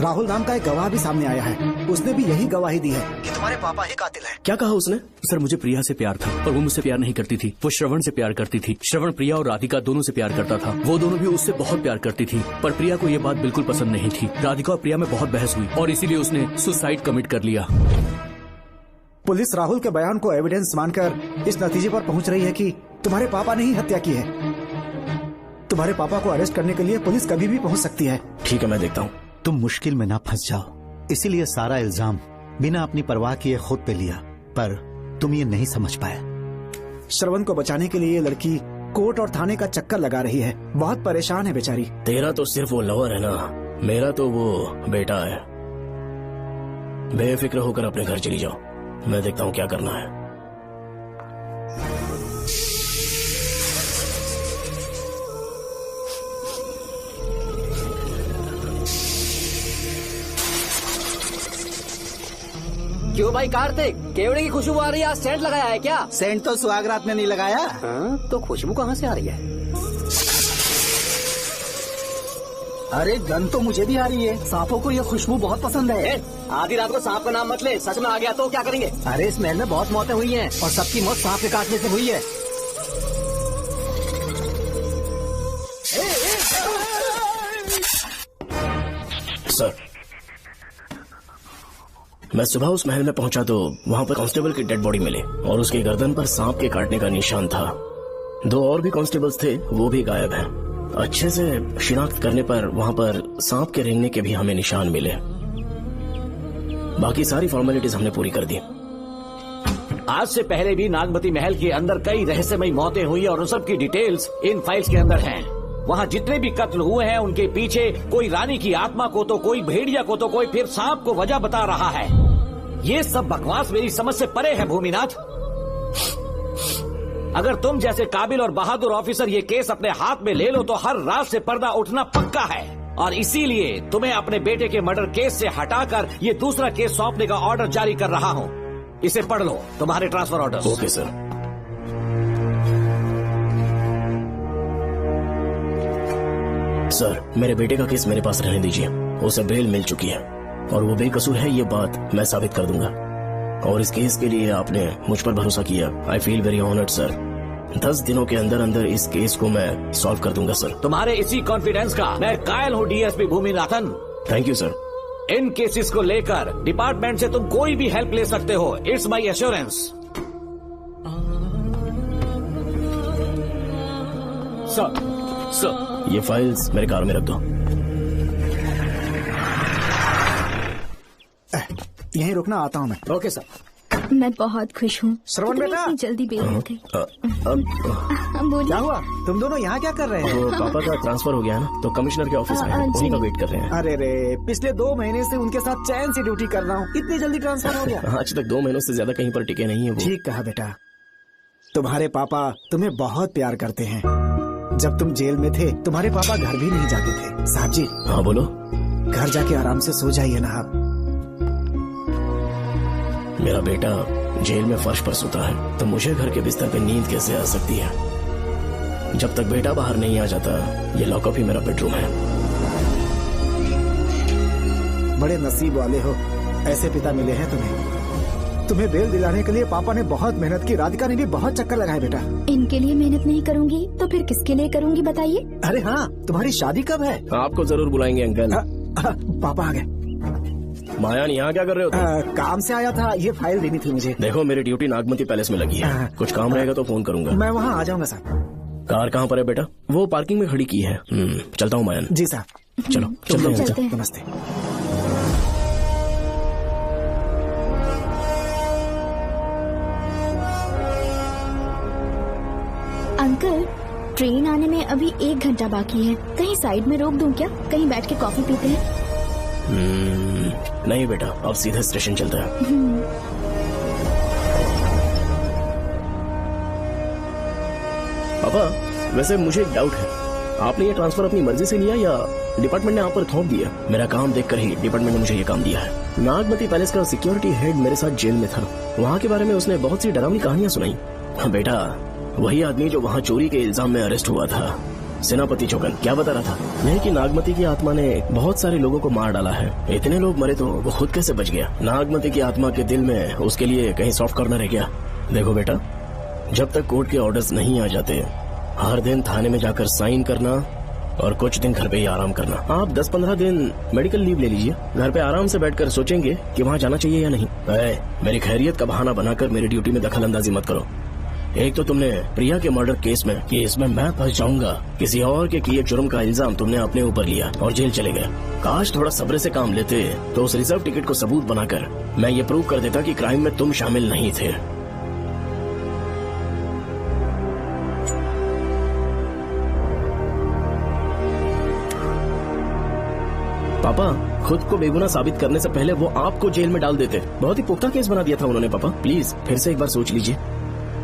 राहुल नाम का एक गवाह भी सामने आया है। उसने भी यही गवाही दी है कि तुम्हारे पापा ही कातिल हैं। क्या कहा उसने? सर, मुझे प्रिया से प्यार था और वो मुझसे प्यार नहीं करती थी। वो श्रवण से प्यार करती थी। श्रवण प्रिया और राधिका दोनों से प्यार करता था। वो दोनों भी उससे बहुत प्यार करती थी, पर प्रिया को ये बात बिल्कुल पसंद नहीं थी। राधिका और प्रिया में बहुत बहस हुई और इसीलिए उसने सुसाइड कमिट कर लिया। पुलिस राहुल के बयान को एविडेंस मानकर इस नतीजे पर पहुंच रही है कि तुम्हारे पापा ने ही हत्या की है। तुम्हारे पापा को अरेस्ट करने के लिए पुलिस कभी भी पहुंच सकती है। ठीक है, मैं देखता हूँ। तुम मुश्किल में ना फंस जाओ, इसीलिए सारा इल्जाम बिना अपनी परवाह किए खुद पे लिया, पर तुम ये नहीं समझ पाए। श्रवण को बचाने के लिए ये लड़की कोर्ट और थाने का चक्कर लगा रही है। बहुत परेशान है बेचारी। तेरा तो सिर्फ वो लवर है ना, मेरा तो वो बेटा है। बेफिक्र होकर अपने घर चली जाओ, मैं देखता हूँ क्या करना है। क्यों भाई कार्तिक, केवड़े की खुशबू आ रही है, आज सेंट लगाया है क्या? सेंट तो सुहागरात में नहीं लगाया। तो खुशबू कहाँ से आ रही है? अरे गन तो मुझे भी आ रही है। सांपों को ये खुशबू बहुत पसंद है। आधी रात को सांप का नाम मत ले, सच में आ गया तो क्या करेंगे? अरे इस महल में बहुत मौतें हुई हैं और सबकी मौत सांप के काटने से हुई है। सर, मैं सुबह उस महल में पहुंचा तो वहां पर कांस्टेबल की डेड बॉडी मिली और उसकी गर्दन पर सांप के काटने का निशान था। 2 और भी कांस्टेबल्स थे, वो भी गायब हैं। अच्छे से शिनाख्त करने पर वहां पर सांप के रेंगने के भी हमें निशान मिले। बाकी सारी फॉर्मेलिटीज हमने पूरी कर दी। आज से पहले भी नागमती महल के अंदर कई रहस्यमयी मौतें हुई और उन सब की डिटेल्स इन फाइल्स के अंदर हैं। वहाँ जितने भी कत्ल हुए हैं उनके पीछे कोई रानी की आत्मा को तो कोई भेड़िया को तो कोई फिर सांप को वजह बता रहा है। ये सब बकवास मेरी समझ से परे है भूमिनाथ। अगर तुम जैसे काबिल और बहादुर ऑफिसर ये केस अपने हाथ में ले लो तो हर रात से पर्दा उठना पक्का है, और इसीलिए तुम्हें अपने बेटे के मर्डर केस से हटाकर ये दूसरा केस सौंपने का ऑर्डर जारी कर रहा हूँ। इसे पढ़ लो, तुम्हारे transfer order. Okay sir. Sir, मेरे बेटे का केस मेरे पास रहने दीजिए। उसे बेल मिल चुकी है और वो बेकसूर है, ये बात मैं साबित कर दूंगा। और इस केस के लिए आपने मुझ पर भरोसा किया। I feel very honoured sir. 10 दिनों के अंदर अंदर इस केस को मैं सॉल्व कर दूंगा सर। तुम्हारे इसी कॉन्फिडेंस का मैं कायल हूँ DSP Bhuminathan. Thank you sir. In cases को लेकर डिपार्टमेंट से तुम कोई भी हेल्प ले सकते हो। It's my assurance. सर, ये फाइल्स मेरे कार में रख दो। यहीं रुकना, आता हूँ मैं। Okay sir. मैं बहुत खुश हूँ। श्रवण बेटा, इतनी जल्दी बेल हो गई। बोलिए। क्या हुआ? तुम दोनों यहाँ क्या कर रहे हैं? वो पापा का ट्रांसफर हो गया है ना, तो कमिश्नर के ऑफिस में उन्हीं का वेट कर रहे हैं। अरे रे, पिछले 2 महीने से उनके साथ चैन से ड्यूटी कर रहा हूँ, इतनी जल्दी ट्रांसफर हो गया? आज तक 2 महीनों से ज्यादा कहीं पर टिके नहीं है वो। ठीक कहा बेटा, तुम्हारे पापा तुम्हें बहुत प्यार करते हैं। जब तुम जेल में थे तुम्हारे पापा घर भी नहीं जाते थे। साहब जी। हाँ बोलो। घर जाके आराम से सो जाइए ना आप। मेरा बेटा जेल में फर्श पर सोता है तो मुझे घर के बिस्तर पे नींद कैसे आ सकती है? जब तक बेटा बाहर नहीं आ जाता, ये लॉकअप ही मेरा बेडरूम है। बड़े नसीब वाले हो, ऐसे पिता मिले हैं तुम्हें बेल दिलाने के लिए पापा ने बहुत मेहनत की। राधिका ने भी बहुत चक्कर लगाए बेटा। इनके लिए मेहनत नहीं करूँगी तो फिर किसके लिए करूँगी बताइए? अरे हाँ, तुम्हारी शादी कब है? आपको जरूर बुलाएंगे अंकल। पापा आ गए। मायान, यहाँ क्या कर रहे हो तुम? काम से आया था, ये फाइल देनी थी मुझे। देखो, मेरी ड्यूटी नागमती पैलेस में लगी है। कुछ काम रहेगा तो फोन करूंगा। मैं वहाँ आ जाऊंगा साहब। कार कहाँ पर है बेटा? वो पार्किंग में खड़ी की है। चलता हूँ मायान। जी साहब। चलो चलते हैं। नमस्ते। अंकल, ट्रेन आने में अभी 1 घंटा बाकी है। कहीं साइड में रोक दूं क्या? कहीं बैठ के कॉफी पीते हैं? नहीं बेटा, अब सीधा स्टेशन चलता है। पापा, वैसे मुझे एक डाउट है। आपने ये ट्रांसफर अपनी मर्जी से लिया या डिपार्टमेंट ने आप पर थोप दिया? मेरा काम देखकर ही डिपार्टमेंट ने मुझे ये काम दिया है। नागमती पैलेस का सिक्योरिटी हेड मेरे साथ जेल में था। वहाँ के बारे में उसने बहुत सी डरावनी कहानियां सुनाई। बेटा, वही आदमी जो वहाँ चोरी के इल्जाम में अरेस्ट हुआ था, सेनापति चौकन, क्या बता रहा था? यह कि नागमती की आत्मा ने बहुत सारे लोगों को मार डाला है। इतने लोग मरे तो वो खुद कैसे बच गया? नागमती की आत्मा के दिल में उसके लिए कहीं सॉफ्ट कॉर्नर है क्या? देखो बेटा, जब तक कोर्ट के ऑर्डर्स नहीं आ जाते, हर दिन थाने में जाकर साइन करना और कुछ दिन घर पे ही आराम करना। आप 10-15 दिन मेडिकल लीव ले लीजिए। घर पे आराम से बैठकर सोचेंगे कि वहाँ जाना चाहिए या नहीं। मेरी खैरियत का बहाना बनाकर मेरी ड्यूटी में दखल अंदाजी मत करो। एक तो तुमने प्रिया के मर्डर केस में कि इसमें मैं फंस जाऊंगा, किसी और के किए जुर्म का इल्जाम तुमने अपने ऊपर लिया और जेल चले गए। काश थोड़ा सब्र से काम लेते तो उस रिजर्व टिकट को सबूत बनाकर मैं ये प्रूव कर देता कि क्राइम में तुम शामिल नहीं थे। पापा, खुद को बेगुनाह साबित करने से पहले वो आपको जेल में डाल देते। बहुत ही पुख्ता केस बना दिया था उन्होंने। पापा प्लीज फिर से एक बार सोच लीजिए।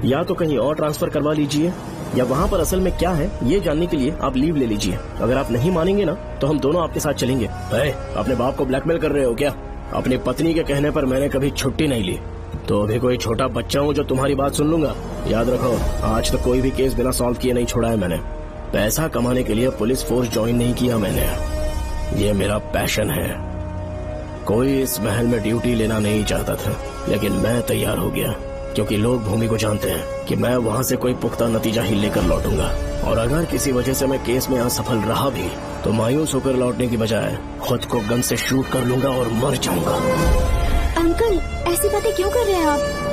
या तो कहीं और ट्रांसफर करवा लीजिए या वहाँ पर असल में क्या है ये जानने के लिए आप लीव ले लीजिए। अगर आप नहीं मानेंगे ना तो हम दोनों आपके साथ चलेंगे। अपने बाप को ब्लैकमेल कर रहे हो क्या? अपनी पत्नी के कहने पर मैंने कभी छुट्टी नहीं ली, तो अभी कोई छोटा बच्चा हूँ जो तुम्हारी बात सुन लूंगा? याद रखो, आज तक कोई भी केस बिना सॉल्व किए नहीं छोड़ा है मैंने। पैसा कमाने के लिए पुलिस फोर्स ज्वाइन नहीं किया मैंने। ये मेरा पैशन है। कोई इस महल में ड्यूटी लेना नहीं चाहता था, लेकिन मैं तैयार हो गया क्योंकि लोग भूमि को जानते हैं कि मैं वहाँ से कोई पुख्ता नतीजा ही लेकर लौटूंगा। और अगर किसी वजह से मैं केस में असफल रहा भी तो मायूस होकर लौटने की बजाय खुद को गन से शूट कर लूंगा और मर जाऊंगा। अंकल, ऐसी बातें क्यों कर रहे हैं आप?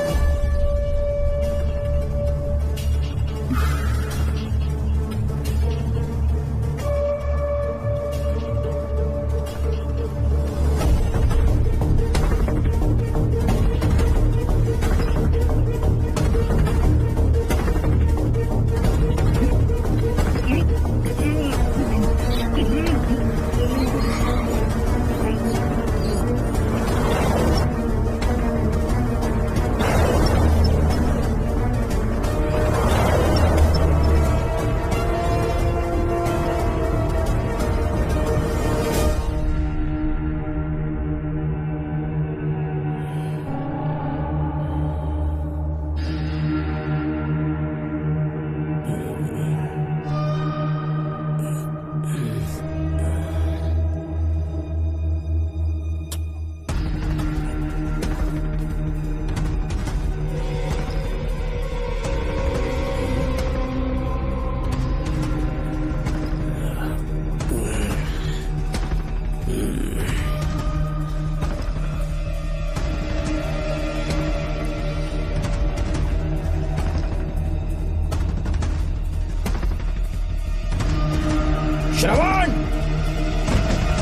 श्रवण,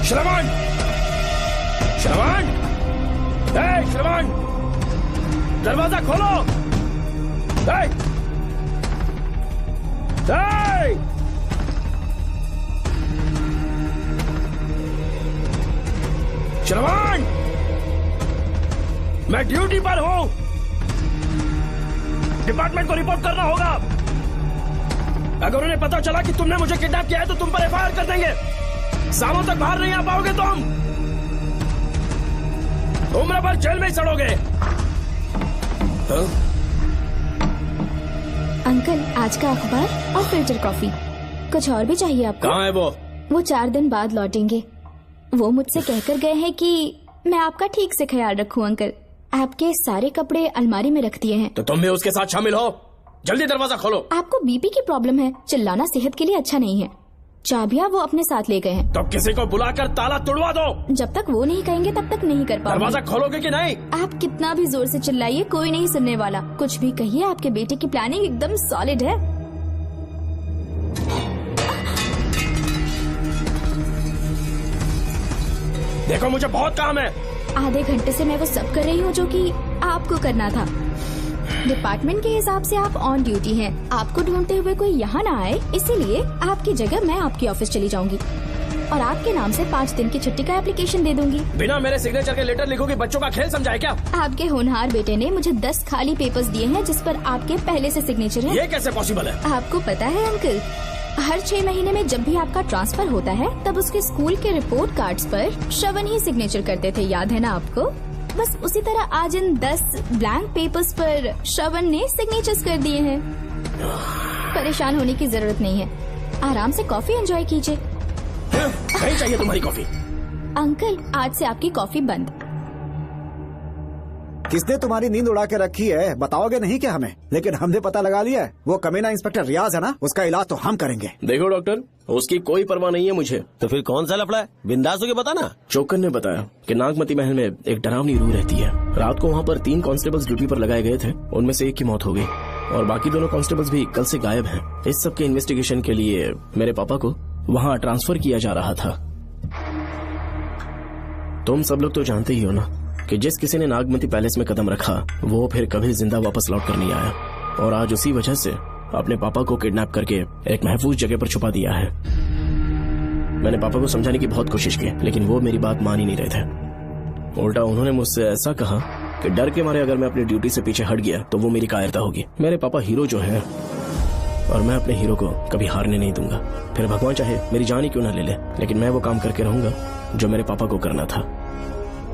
श्रवण, श्रवण, श्रवण, दरवाजा खोलो। श्रवण, मैं ड्यूटी पर हूं, डिपार्टमेंट को रिपोर्ट करना होगा। अगर उन्हें पता चला कि तुमने मुझे किडनैप किया है तो तुम पर एफआईआर कर देंगे। सालों तक बाहर नहीं आ पाओगे तुम, उम्र भर जेल में ही सड़ोगे। अंकल, आज का अखबार और फिल्टर कॉफी। कुछ और भी चाहिए आपको? कहाँ है वो? वो 4 दिन बाद लौटेंगे। वो मुझसे कहकर गए हैं कि मैं आपका ठीक से ख्याल रखूं अंकल। आपके सारे कपड़े अलमारी में रख दिए हैं। तो तुम भी उसके साथ शामिल हो। जल्दी दरवाजा खोलो। आपको बीपी की प्रॉब्लम है, चिल्लाना सेहत के लिए अच्छा नहीं है। चाबियां वो अपने साथ ले गए हैं। तो किसी को बुलाकर ताला तोड़वा दो। जब तक वो नहीं कहेंगे तब तक नहीं कर पाओगे। दरवाजा खोलोगे कि नहीं? आप कितना भी जोर से चिल्लाइए, कोई नहीं सुनने वाला। कुछ भी कहिए, आपके बेटे की प्लानिंग एकदम सॉलिड है। देखो, मुझे बहुत काम है। आधे घंटे से मैं वो सब कर रही हूँ जो कि आपको करना था। डिपार्टमेंट के हिसाब से आप ऑन ड्यूटी हैं। आपको ढूंढते हुए कोई यहाँ ना आए, इसीलिए आपकी जगह मैं आपकी ऑफिस चली जाऊंगी और आपके नाम से 5 दिन की छुट्टी का एप्लीकेशन दे दूंगी। बिना मेरे सिग्नेचर के लेटर लिखोगी? बच्चों का खेल समझा है क्या? आपके होनहार बेटे ने मुझे 10 खाली पेपर्स दिए हैं जिस पर आपके पहले से सिग्नेचर है। ये कैसे पॉसिबल है? आपको पता है अंकल, हर 6 महीने में जब भी आपका ट्रांसफर होता है तब उसके स्कूल के रिपोर्ट कार्ड्स पर श्रवण ही सिग्नेचर करते थे, याद है ना आपको? बस उसी तरह आज इन 10 ब्लैंक पेपर्स पर श्रवण ने सिग्नेचर्स कर दिए हैं। परेशान होने की जरूरत नहीं है, आराम से कॉफी एंजॉय कीजिए। नहीं चाहिए तुम्हारी कॉफी। अंकल, आज से आपकी कॉफी बंद। किसने तुम्हारी नींद उड़ा के रखी है? बताओगे नहीं क्या हमें? लेकिन हमने पता लगा लिया है, वो कमीना इंस्पेक्टर रियाज है ना, उसका इलाज तो हम करेंगे। देखो डॉक्टर, उसकी कोई परवाह नहीं है मुझे। तो फिर कौन सा लफड़ा है? बिंदास होके बता ना। चौकन ने बताया कि नागमती महल में एक डरावनी रूह रहती है। रात को वहाँ पर 3 कांस्टेबल्स ड्यूटी पर लगाए गए थे, उनमें से एक की मौत हो गई और बाकी दोनों कांस्टेबल्स भी कल से गायब हैं। इस सब के इन्वेस्टिगेशन के लिए मेरे पापा को वहाँ ट्रांसफर किया जा रहा था। तुम सब लोग तो जानते ही हो ना कि जिस किसी ने नागमती पैलेस में कदम रखा वो फिर कभी जिंदा वापस लौट कर नहीं आया, और आज उसी वजह से अपने पापा को किडनैप करके एक महफूज जगह पर छुपा दिया है। मैंने पापा को समझाने की बहुत कोशिश की, लेकिन वो मेरी बात मान ही नहीं रहे थे। उल्टा उन्होंने मुझसे ऐसा कहा कि डर के मारे अगर मैं अपनी ड्यूटी से पीछे हट गया तो वो मेरी कायरता होगी। मेरे पापा हीरो जो है और मैं अपने हीरो को कभी हारने नहीं दूंगा। फिर भगवान चाहे मेरी जान ही क्यों न ले ले, लेकिन मैं वो काम करके रहूंगा जो मेरे पापा को करना था।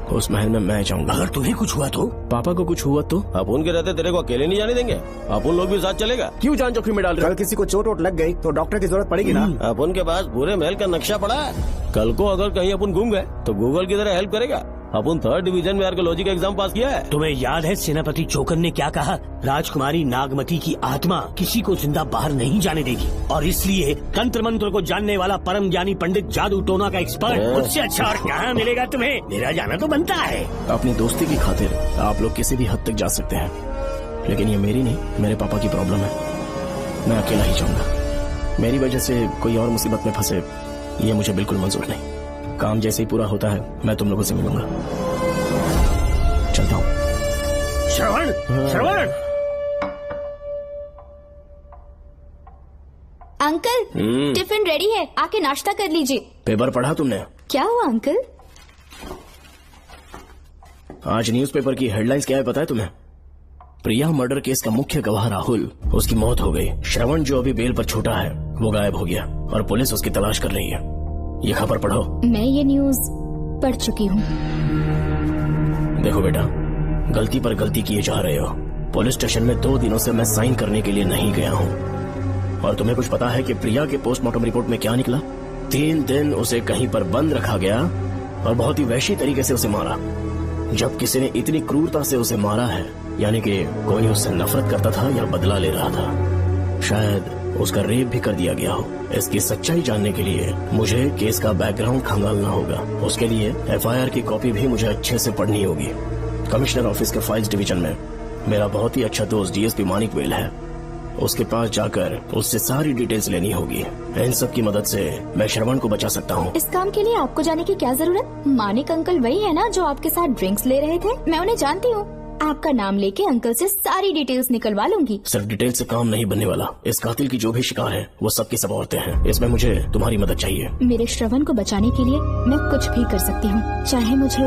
उस महल में मैं जाऊंगा। अगर तुम्हें कुछ हुआ तो? पापा को कुछ हुआ तो? अपुन के रहते तेरे को अकेले नहीं जाने देंगे। अपुन लोग भी साथ चलेगा। क्यों जान जोखिम में डाल रहे? कल किसी को चोट वोट लग गई तो डॉक्टर की जरूरत पड़ेगी ना। अपुन के पास पूरे महल का नक्शा पड़ा है। कल को अगर कहीं अपन घूम गए तो गूगल की तरह हेल्प करेगा। अपन 3rd डिवीजन में आर्कियोलॉजी का एग्जाम पास किया है। तुम्हें याद है सेनापति चौकन ने क्या कहा? राजकुमारी नागमती की आत्मा किसी को जिंदा बाहर नहीं जाने देगी, और इसलिए तंत्र मंत्र को जानने वाला परम ज्ञानी पंडित जादू टोना का एक्सपर्ट मुझसे अच्छा और कहाँ मिलेगा तुम्हें? मेरा जाना तो बनता है। अपनी दोस्ती की खातिर आप लोग किसी भी हद तक जा सकते हैं, लेकिन ये मेरी नहीं, मेरे पापा की प्रॉब्लम है। मैं अकेला ही जाऊंगा। मेरी वजह से कोई और मुसीबत में फंसे ये मुझे बिल्कुल मंजूर नहीं। काम जैसे ही पूरा होता है मैं तुम लोगों से मिलूंगा। चलता हूँ। श्रवण, श्रवण। अंकल, टिफिन रेडी है, आके नाश्ता कर लीजिए। पेपर पढ़ा तुमने? क्या हुआ अंकल? आज न्यूज़पेपर की हेडलाइंस क्या है पता है तुम्हें? प्रिया मर्डर केस का मुख्य गवाह राहुल, उसकी मौत हो गई। श्रवण जो अभी बेल पर छूटा है वो गायब हो गया और पुलिस उसकी तलाश कर रही है। ये खबर पढ़ो। मैं ये न्यूज पढ़ चुकी हूँ। देखो बेटा, गलती पर गलती किए जा रहे हो। पुलिस स्टेशन में 2 दिनों से मैं साइन करने के लिए नहीं गया हूँ। और तुम्हें कुछ पता है कि प्रिया के पोस्टमार्टम रिपोर्ट में क्या निकला? 3 दिन उसे कहीं पर बंद रखा गया और बहुत ही वैशी तरीके से उसे मारा। जब किसी ने इतनी क्रूरता से उसे मारा है, यानी कि कोई उससे नफरत करता था या बदला ले रहा था। शायद उसका रेप भी कर दिया गया हो। इसकी सच्चाई जानने के लिए मुझे केस का बैकग्राउंड खंगालना होगा। उसके लिए एफआईआर की कॉपी भी मुझे अच्छे से पढ़नी होगी। कमिश्नर ऑफिस के फाइल्स डिवीजन में मेरा बहुत ही अच्छा दोस्त डीएसपी मानिक वेल है। उसके पास जाकर उससे सारी डिटेल्स लेनी होगी। इन सब की मदद से मैं श्रवण को बचा सकता हूँ। इस काम के लिए आपको जाने की क्या जरूरत? मानिक अंकल वही है ना जो आपके साथ ड्रिंक्स ले रहे थे? मैं उन्हें जानती हूँ। आपका नाम लेके अंकल से सारी डिटेल्स निकलवा लूंगी। सिर्फ डिटेल से काम नहीं बनने वाला। इस कातिल की जो भी शिकार है वो सबकी सब औरतें हैं। इसमें मुझे तुम्हारी मदद चाहिए। मेरे श्रवण को बचाने के लिए मैं कुछ भी कर सकती हूँ। चाहे मुझे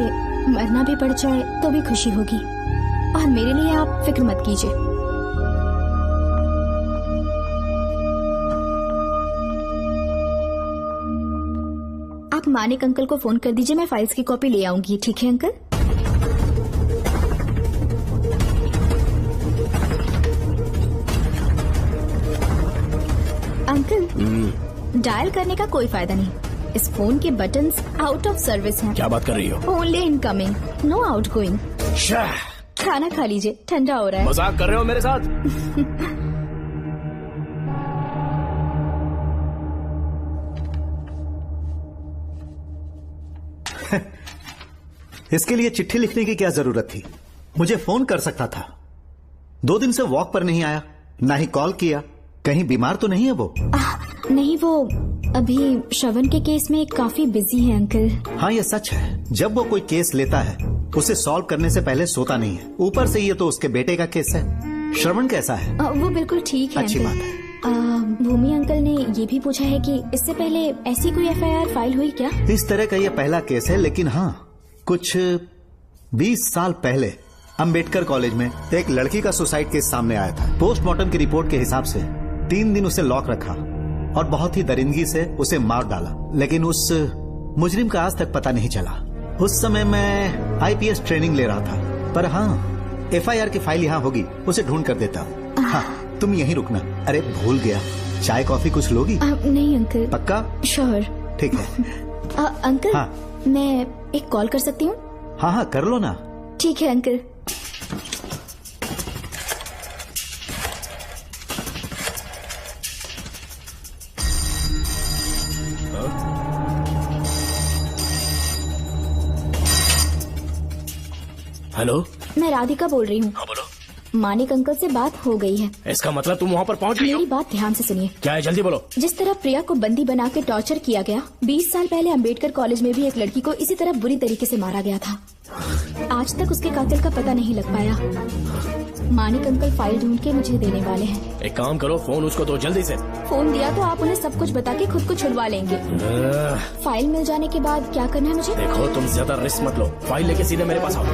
मरना भी पड़ जाए तो भी खुशी होगी। और मेरे लिए आप फिक्र मत कीजिए। आप मानिक अंकल को फोन कर दीजिए, मैं फाइल्स की कॉपी ले आऊंगी। ठीक है अंकल? अंकल, डायल करने का कोई फायदा नहीं। इस फोन के बटन्स आउट ऑफ सर्विस हैं। क्या बात कर रही हो? Only incoming, no outgoing. खाना खा लीजिए, ठंडा हो रहा है। मजाक कर रहे हो मेरे साथ? इसके लिए चिट्ठी लिखने की क्या जरूरत थी? मुझे फोन कर सकता था। 2 दिन से वॉक पर नहीं आया, ना ही कॉल किया। कहीं बीमार तो नहीं है वो? नहीं, वो अभी श्रवण के केस में काफी बिजी है अंकल। हाँ, ये सच है। जब वो कोई केस लेता है उसे सॉल्व करने से पहले सोता नहीं है। ऊपर से ये तो उसके बेटे का केस है। श्रवण कैसा है? वो बिल्कुल ठीक है। अच्छी अंकल। बात है। भूमि अंकल ने ये भी पूछा है कि इससे पहले ऐसी कोई FIR फाइल हुई क्या? इस तरह का ये पहला केस है, लेकिन हाँ, कुछ 20 साल पहले अंबेडकर कॉलेज में एक लड़की का सुसाइड केस सामने आया था। पोस्टमार्टम की रिपोर्ट के हिसाब से 3 दिन उसे लॉक रखा और बहुत ही दरिंदगी से उसे मार डाला। लेकिन उस मुजरिम का आज तक पता नहीं चला। उस समय मैं IPS ट्रेनिंग ले रहा था। पर हाँ, FIR की फाइल यहाँ होगी, उसे ढूंढ कर देता हूँ। हाँ, तुम यहीं रुकना। अरे भूल गया, चाय कॉफी कुछ लोगी? नहीं अंकल। पक्का? श्योर। ठीक है। अंकल, हाँ। मैं एक कॉल कर सकती हूँ? हाँ हाँ, कर लो ना। ठीक है अंकल। हेलो, मैं राधिका बोल रही हूँ। हाँ बोलो। मानिक अंकल से बात हो गई है। इसका मतलब तुम वहाँ पर पहुँच गई हो? मेरी बात ध्यान से सुनिए। क्या है, जल्दी बोलो। जिस तरह प्रिया को बंदी बना के टॉर्चर किया गया, 20 साल पहले अंबेडकर कॉलेज में भी एक लड़की को इसी तरह बुरी तरीके से मारा गया था। आज तक उसके कातिल का पता नहीं लग पाया। मानिक अंकल फाइल ढूंढ के मुझे देने वाले हैं। एक काम करो, फोन उसको दो जल्दी से। फोन दिया तो आप उन्हें सब कुछ बता के खुद को छुड़वा लेंगे। फाइल मिल जाने के बाद क्या करना है मुझे? देखो, तुम ज्यादा रिस्क मत लो। फाइल लेके सीधे मेरे पास आओ।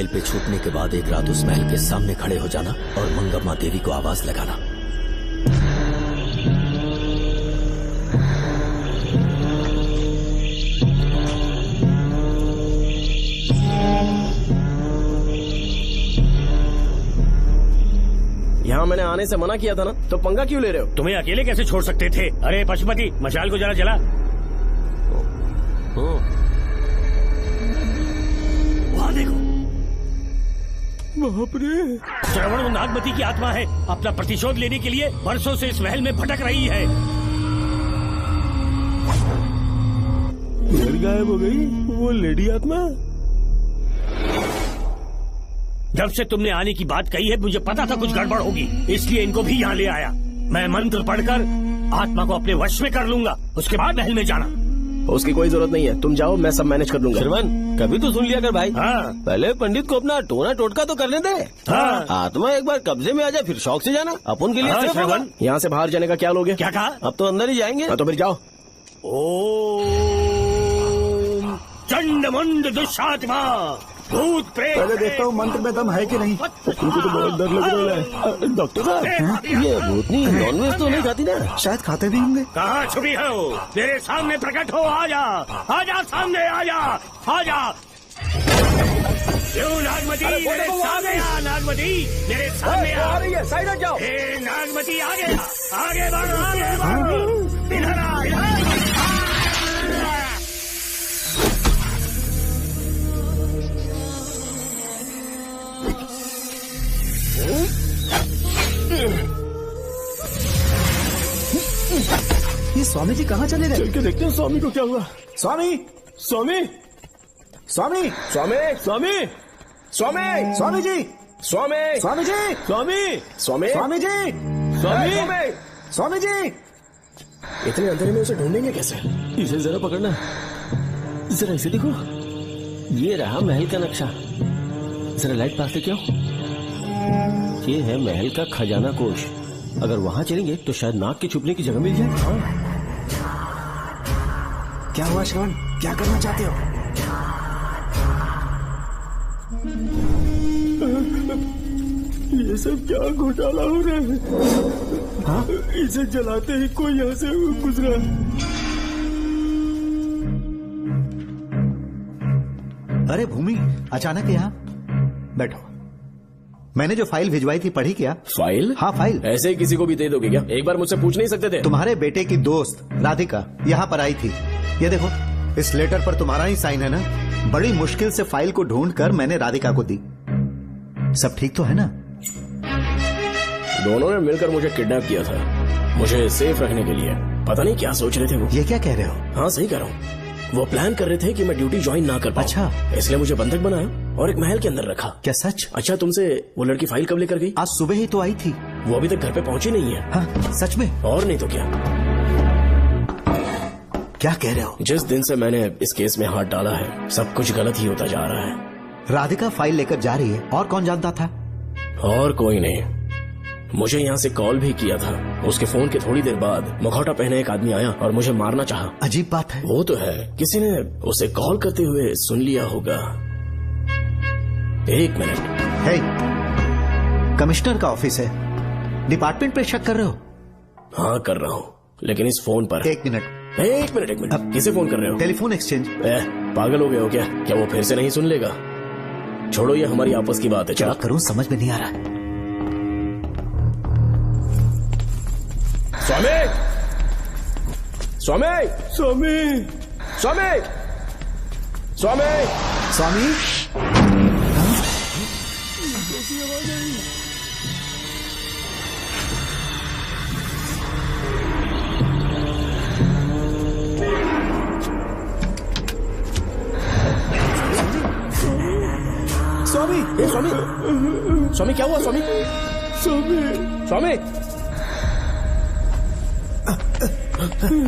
जेल पे छूटने के बाद एक रात उस महल के सामने खड़े हो जाना और मंगम्मा देवी को आवाज लगाना। यहाँ मैंने आने से मना किया था ना, तो पंगा क्यों ले रहे हो? तुम्हें अकेले कैसे छोड़ सकते थे? अरे पशुपति, मशाल को जरा जला। वहाँ देखो, बाप रे। श्रवण वो नागमती की आत्मा है, अपना प्रतिशोध लेने के लिए वर्षों से इस महल में भटक रही है। फिर गायब हो गई वो लेडी आत्मा। जब से तुमने आने की बात कही है मुझे पता था कुछ गड़बड़ होगी, इसलिए इनको भी यहाँ ले आया। मैं मंत्र पढ़कर आत्मा को अपने वश में कर लूंगा, उसके बाद महल में जाना। उसकी कोई जरूरत नहीं है, तुम जाओ, मैं सब मैनेज कर लूंगा। श्रवण, कभी तो सुन लिया कर भाई। हाँ। पहले पंडित को अपना टोना टोटका तो करने दे। हाँ। आत्मा एक बार कब्जे में आ जाए फिर शौक से जाना, अपन के लिए हाँ, सेफ होगा। यहाँ से बाहर जाने का क्या लोगे? क्या कहा? अब तो अंदर ही जाएंगे। तो फिर जाओ। ओम चंडमुंड दुष्टात्मा भूत प्रेत। पहले देखता हूँ मंत्र में दम है कि नहीं। तुमको तो बहुत डर लग रहा है। डॉक्टर साहब, ये भूतनी नॉनवेज तो नहीं खाती ना? शायद खाते भी होंगे। कहाँ छुपी हो? मेरे सामने प्रकट हो, आजा आजा, सामने आजा आजा। क्यों नागमती, मेरे सामने आ। नागमती, मेरे सामने आ रही है, साइड हट जाओ। नागमती आगे आगे बढ़, आगे बढ़। इधर आ, इधर। ये स्वामी जी कहाँ चले गए? चल के देखते हैं स्वामी को क्या हुआ। स्वामी, स्वामी, स्वामी, स्वामी, स्वामी, स्वामी, स्वामी जी, स्वामी, स्वामी जी, स्वामी, स्वामी, स्वामी जी, स्वामी, स्वामी जी। इतने अंधेरे में उसे ढूंढेंगे कैसे? इसे जरा पकड़ना, जरा इसे देखो। ये रहा महल का नक्शा। जरा लाइट पास लेके आओ। ये है महल का खजाना कोष। अगर वहाँ चलेंगे तो शायद नाग के छुपने की जगह मिल जाए। हाँ। क्या हुआ श्रवण, क्या करना चाहते हो? ये सब क्या घोटाला हो रहा है? हाँ? इसे जलाते ही कोई यहाँ से गुजरा। अरे भूमि, अचानक यहाँ? बैठो। मैंने जो फाइल भिजवाई थी पढ़ी क्या? फाइल? हाँ फाइल। ऐसे ही किसी को भी दे दोगे क्या? एक बार मुझसे पूछ नहीं सकते थे? तुम्हारे बेटे की दोस्त राधिका यहाँ पर आई थी। ये देखो, इस लेटर पर तुम्हारा ही साइन है ना? बड़ी मुश्किल से फाइल को ढूंढकर मैंने राधिका को दी। सब ठीक तो है ना? दोनों ने मिलकर मुझे किडनैप किया था, मुझे सेफ रखने के लिए। पता नहीं क्या सोच रहे थे वो। ये क्या कह रहे हो? हाँ सही कह रहा हूँ। वो प्लान कर रहे थे कि मैं ड्यूटी ज्वाइन ना कर पाऊं। अच्छा। इसलिए मुझे बंधक बनाया और एक महल के अंदर रखा। क्या सच? अच्छा, तुमसे वो लड़की फाइल कब लेकर गई? आज सुबह ही तो आई थी। वो अभी तक घर पे पहुंची नहीं है। हाँ, सच में? और नहीं तो क्या। क्या कह रहे हो? जिस दिन से मैंने इस केस में हाथ डाला है सब कुछ गलत ही होता जा रहा है। राधिका फाइल लेकर जा रही है, और कौन जानता था? और कोई नहीं। मुझे यहाँ से कॉल भी किया था। उसके फोन के थोड़ी देर बाद मुखौटा पहने एक आदमी आया और मुझे मारना चाहा। अजीब बात है। वो तो है, किसी ने उसे कॉल करते हुए सुन लिया होगा। एक मिनट। हे, कमिश्नर का ऑफिस है, डिपार्टमेंट पे शक कर रहे हो? हाँ कर रहा हूँ, लेकिन इस फोन पर। एक मिनट। अब किसे फोन कर रहे हो? Telephone exchange. पागल हो गए हो क्या? क्या वो फिर से नहीं सुन लेगा? छोड़ो, ये हमारी आपस की बात है। क्या करूं समझ में नहीं आ रहा। स्वामी, स्वामी, स्वामी, स्वामी, स्वामी, स्वामी। स्वामी, स्वामी, स्वामी क्या हुआ? स्वामी, स्वामी, स्वामी,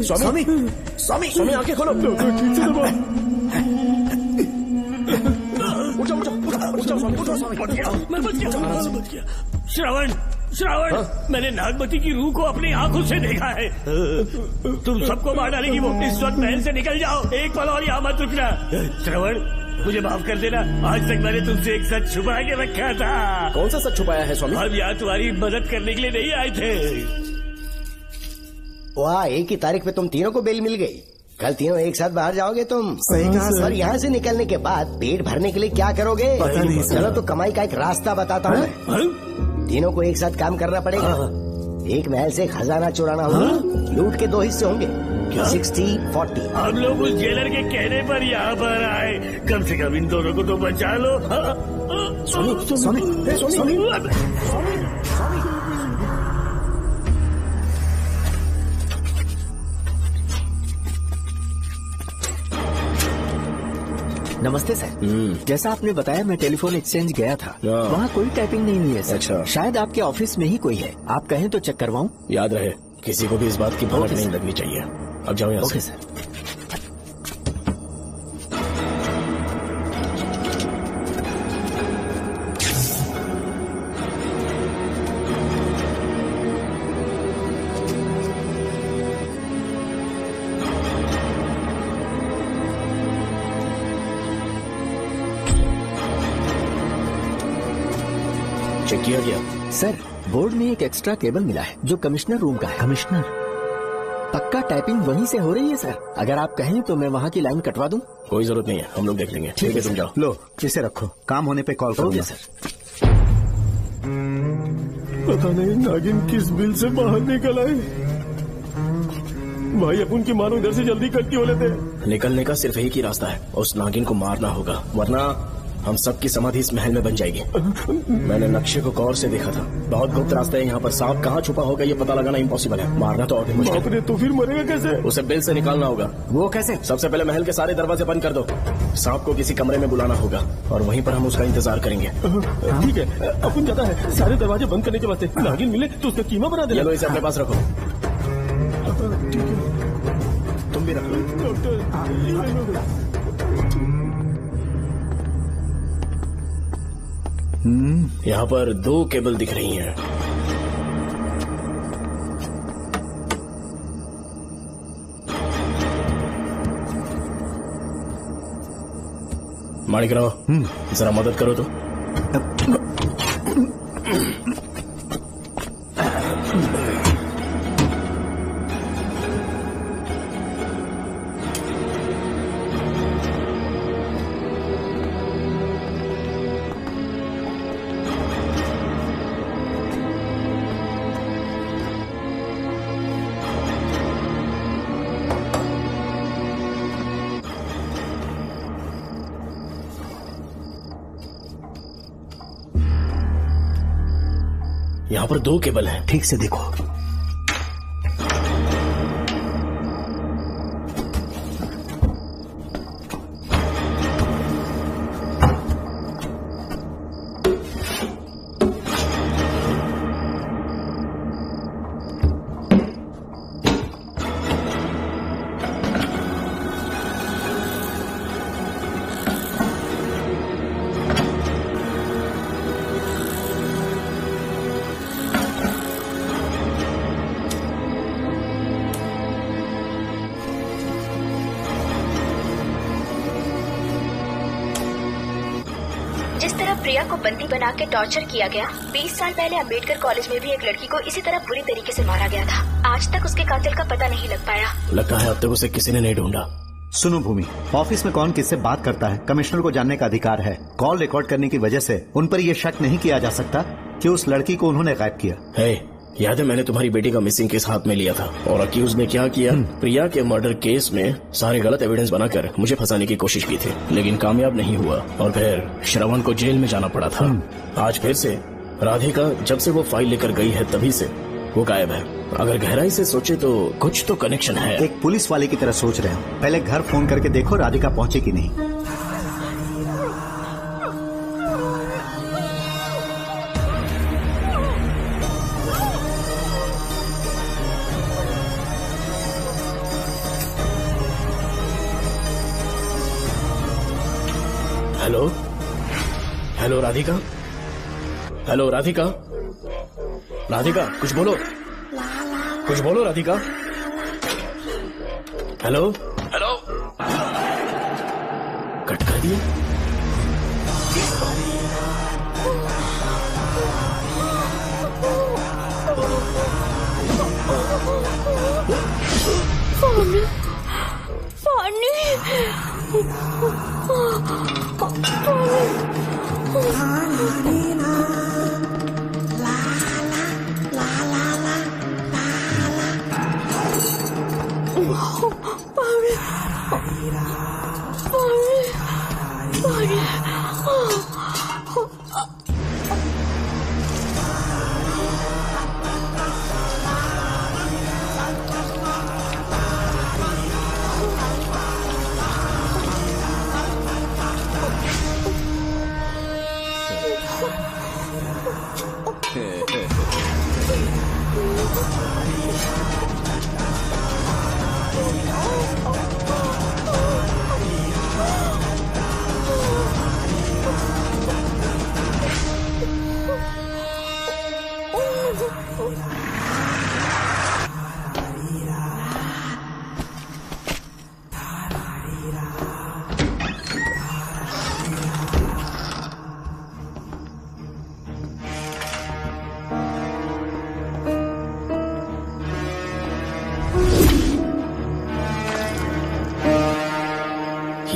स्वामी, स्वामी, स्वामी आंखें खोलो। ठीक से दबाओ। उठो, उठो, उठो, स्वामी, उठो, स्वामी। मैं बच गया। श्रवण, श्रवण, मैंने नागमती की रूह को अपनी आंखों से देखा है। तुम सबको मार डालेगी वो। इस वक्त महल से निकल जाओ, एक पल और यहाँ मत रुकना। श्रवण, मुझे माफ कर देना। आज तक मैंने तुमसे एक सच छुपा के रखा था। कौन सा सच छुपाया है स्वामी? हम यहाँ तुम्हारी मदद करने के लिए नहीं आए थे। वाह, एक ही तारीख पे तुम तीनों को बेल मिल गई। कल तीनों एक साथ बाहर जाओगे तुम? सही कहा सर। और यहाँ से निकलने के बाद पेट भरने के लिए क्या करोगे? पता नहीं सर। चलो तो कमाई का एक रास्ता बताता हूँ। तीनों को एक साथ काम करना पड़ेगा। एक महल से खजाना चुराना होगा। लूट के 2 हिस्से होंगे, 60-40। हम लोग उस जेलर के कहने पर यहाँ पर आए। कम से कम इन दोनों को तो बचा लो। नमस्ते सर। जैसा आपने बताया, मैं टेलीफोन एक्सचेंज गया था। वहाँ कोई टाइपिंग नहीं हुई है सर। अच्छा। शायद आपके ऑफिस में ही कोई है। आप कहें तो चेक करवाऊं? याद रहे, किसी को भी इस बात की भनक नहीं लगनी चाहिए। अब जाओ यहाँ ओके से। सर। चेक किया गया? सर, बोर्ड में एक एक्स्ट्रा केबल मिला है जो कमिश्नर रूम का है। कमिश्नर? पक्का टाइपिंग वहीं से हो रही है सर। अगर आप कहें तो मैं वहाँ की लाइन कटवा दूं? कोई जरूरत नहीं है, हम लोग देख लेंगे। ठीक है, तुम जाओ। लो, इसे रखो, काम होने पे कॉल करूंगा। सर। पता नहीं नागिन किस बिल से बाहर निकल आए। भाई अपन की मानो इधर से जल्दी कट क्यों लेते? निकलने का सिर्फ एक ही रास्ता है, उस नागिन को मारना होगा, वरना हम सबकी समाधि इस महल में बन जाएगी। मैंने नक्शे को गौर से देखा था। बहुत गुप्त रास्ता है यहाँ पर। सांप कहाँ छुपा होगा ये पता लगाना इम्पॉसिबल है। मारना तो और भी मुश्किल है। तो फिर मरेगा कैसे? उसे बिल से निकालना होगा। वो कैसे? सबसे पहले महल के सारे दरवाजे बंद कर दो। सांप को किसी कमरे में बुलाना होगा और वहीं पर हम उसका इंतजार करेंगे। ठीक है, अपन जाता है। सारे दरवाजे बंद करने के वास्ते नागिन मिले तो उसका कीमा बना देना। ये लो, इसे अपने पास रखो। ठीक है, तुम भी रख लो। यहाँ पर 2 केबल दिख रही हैं। माणिकराव, जरा मदद करो तो। यहाँ पर 2 केबल हैं। ठीक से देखो। जिस तरह प्रिया को बंदी बना के टॉर्चर किया गया, 20 साल पहले अंबेडकर कॉलेज में भी एक लड़की को इसी तरह बुरी तरीके से मारा गया था। आज तक उसके कातिल का पता नहीं लग पाया। लगता है अब तक उसे किसी ने नहीं ढूंढा। सुनो भूमि, ऑफिस में कौन किससे बात करता है कमिश्नर को जानने का अधिकार है। कॉल रिकॉर्ड करने की वजह से उन पर यह शक नहीं किया जा सकता कि उस लड़की को उन्होंने गायब किया है। याद है मैंने तुम्हारी बेटी का मिसिंग केस हाथ में लिया था और अक्यूज ने क्या किया? प्रिया के मर्डर केस में सारे गलत एविडेंस बनाकर मुझे फंसाने की कोशिश की थी, लेकिन कामयाब नहीं हुआ और फिर श्रवण को जेल में जाना पड़ा था। आज फिर से राधिका जब से वो फाइल लेकर गई है तभी से वो गायब है। अगर गहराई से सोचे तो कुछ तो कनेक्शन है। एक पुलिस वाले की तरह सोच रहे हो। पहले घर फोन करके देखो राधिका पहुंचे कि नहीं। Hello hello Radhika, hello Radhika, Radhika कुछ बोलो, कुछ बोलो राधिका। हेलो हेलो, कट कर दिया।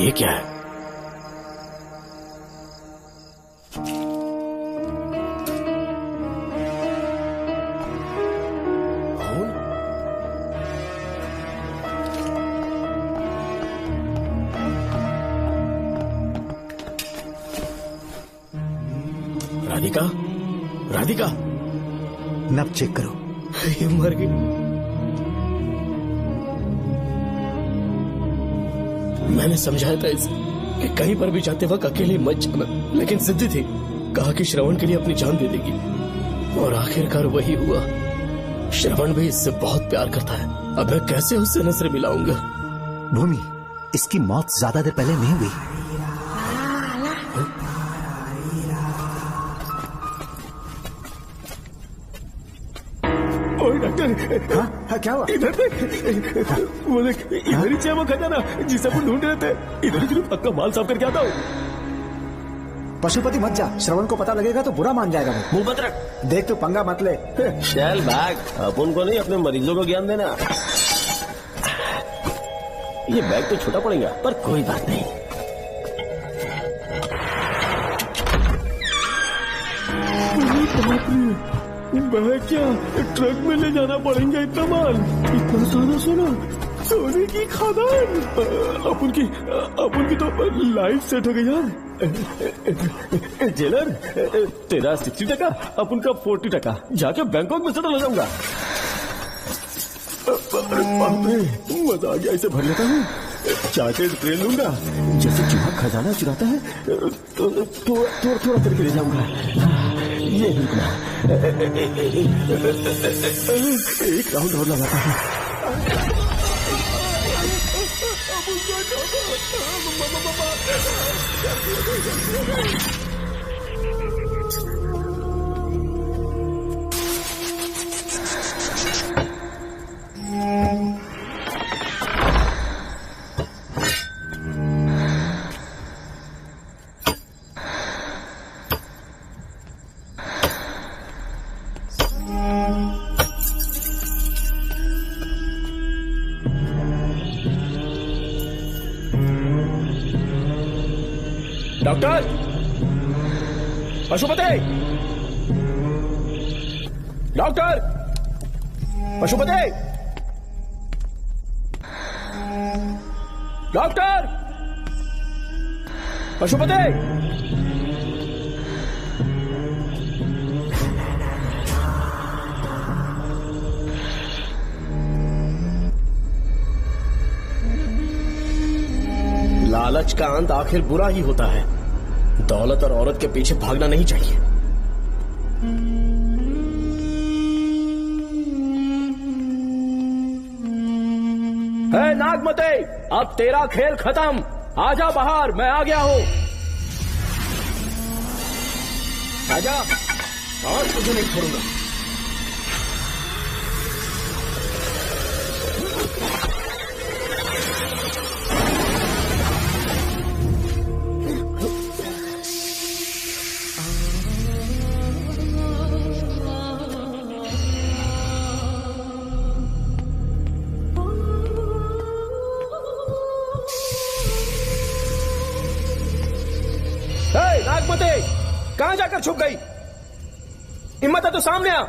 ये क्या है? राधिका, राधिका, नब चेक करो। ये मर गई। मैंने समझाया था इसे कि कहीं पर भी जाते वक्त अकेले मत जाना, लेकिन जिद्दी थी। कहा कि श्रवण के लिए अपनी जान दे देगी, और आखिरकार वही हुआ। श्रवण भी इससे बहुत प्यार करता है। अब मैं कैसे उससे नजर मिलाऊंगा? भूमि, इसकी मौत ज्यादा देर पहले नहीं हुई। डॉक्टर, हाँ, क्या हुआ? इधर देख, वो देख, इधर ही है वो खजाना जिसे अपन ढूंढ रहे थे। इधर ही पक्का माल साफ करके आता हूँ। पशुपति मत जा, श्रवण को पता लगेगा तो बुरा मान जाएगा। मुंह मत रख। देख तू पंगा मत ले। चल बैग, अपन को नहीं अपने मरीजों को ज्ञान देना। ये बैग तो छोटा पड़ेगा, पर कोई बात नहीं। बैग क्या ट्रक में ले जाना पड़ेगा? इतना माल, इतना सारा सोना, सोने की खदान। अपन की तो लाइफ सेट हो गई यार। जेलर, तेरा 60%, अपन का 40%। जाके बैंकॉक में सेटल हो जाऊंगा। मजा आ गया, इसे भर लेता हूँ। चार्टेड ट्रेन लूंगा, जैसे चूहा खजाना चुराता है तो थोड़ा थोड़ा करके ले जाऊंगा। ये रुकना, एक राउंड और लगाता हूँ। Doctor, Pashupati, doctor, Pashupati, doctor, Pashupati. लालच का अंत आखिर बुरा ही होता है। दौलत और औरत के पीछे भागना नहीं चाहिए। है नागमते, अब तेरा खेल खत्म। आजा बाहर, मैं आ गया हूँ। आजा, और तुझे नहीं छोड़ूंगा। छुप गई? हिम्मत है तो सामने आ।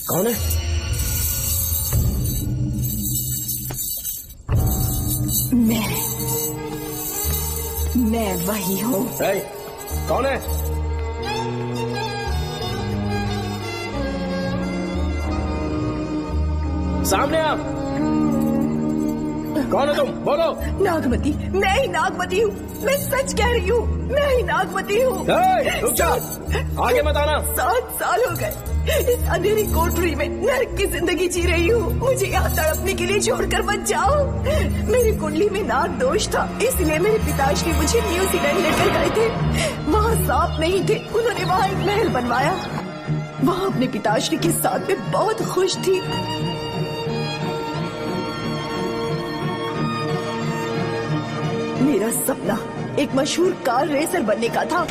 कौन है? मैं वही हूँ। कौन है? सामने आ। कौन है तुम? बोलो। नागमती, मैं ही नागमती हूँ। मैं सच कह रही हूँ, मैं ही नागमती हूँ। रुक जा, आगे मत आना। 7 साल हो गए इस अंधेरी कोठरी में नर्क की जिंदगी जी रही हूँ। मुझे यहाँ तड़पने के लिए छोड़कर मत जाओ। मेरी कुंडली में नाग दोष था, इसलिए मेरे पिताश्री मुझे न्यूजीलैंड लेकर गए थे। वहाँ सांप नहीं थे, उन्होंने वहाँ एक महल बनवाया। वहाँ अपने पिताश्री के साथ में बहुत खुश थी। मेरा सपना एक मशहूर कार रेसर बनने का था।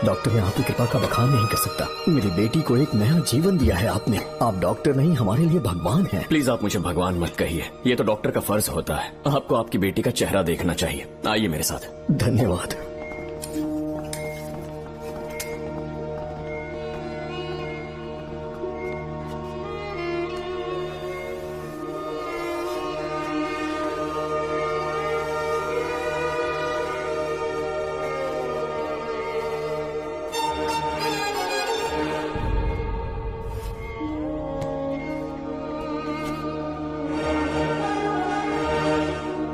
डॉक्टर, मैं आपकी कृपा का बखान नहीं कर सकता। मेरी बेटी को एक नया जीवन दिया है आपने। आप डॉक्टर नहीं, हमारे लिए भगवान हैं। प्लीज आप मुझे भगवान मत कहिए, ये तो डॉक्टर का फर्ज होता है। आपको आपकी बेटी का चेहरा देखना चाहिए। आइए मेरे साथ। धन्यवाद।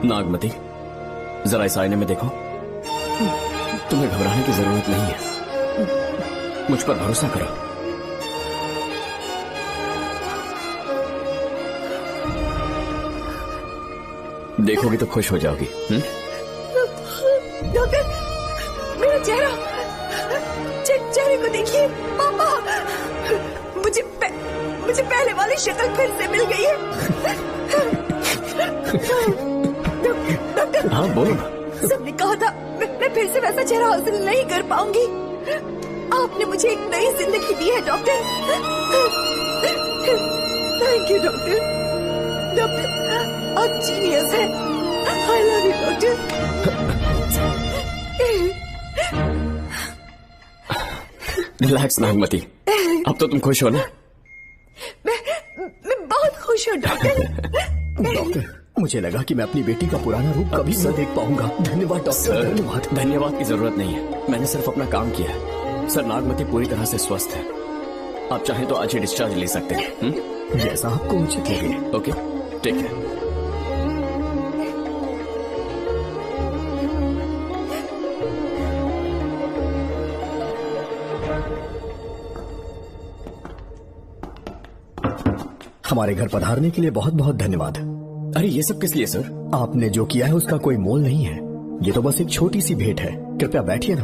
नागमती, जरा इस आईने में देखो। तुम्हें घबराने की जरूरत नहीं है, मुझ पर भरोसा करो। देखोगी तो खुश हो जाओगी। डॉक्टर, मेरा चेहरा, चेहरे को देखिए। पापा, मुझे पहले वाली शक्ल फिर से मिल गई है। डॉक्टर, हाँ बोलो ना। सबने कहा था मैं फिर से वैसा चेहरा हासिल नहीं कर पाऊंगी। आपने मुझे एक नई जिंदगी दी है doctor. Thank you doctor. Doctor, आप जीनियस हैं। I love you doctor. Relax Nagmati, अब तो तुम खुश हो ना? मैं बहुत खुश हूँ डॉक्टर। डॉक्टर, मुझे लगा कि मैं अपनी बेटी का पुराना रूप कभी न देख पाऊंगा। धन्यवाद डॉक्टर। धन्यवाद। धन्यवाद की जरूरत नहीं है, मैंने सिर्फ अपना काम किया है। सर, नागमती पूरी तरह से स्वस्थ है। आप चाहें तो आज ही डिस्चार्ज ले सकते हैं। जैसा आपको उचित लगे। ओके, ठीक है। हमारे घर पधारने के लिए बहुत बहुत धन्यवाद। अरे ये सब किस लिए सर? आपने जो किया है उसका कोई मोल नहीं है। ये तो बस एक छोटी सी भेंट है। कृपया बैठिए ना।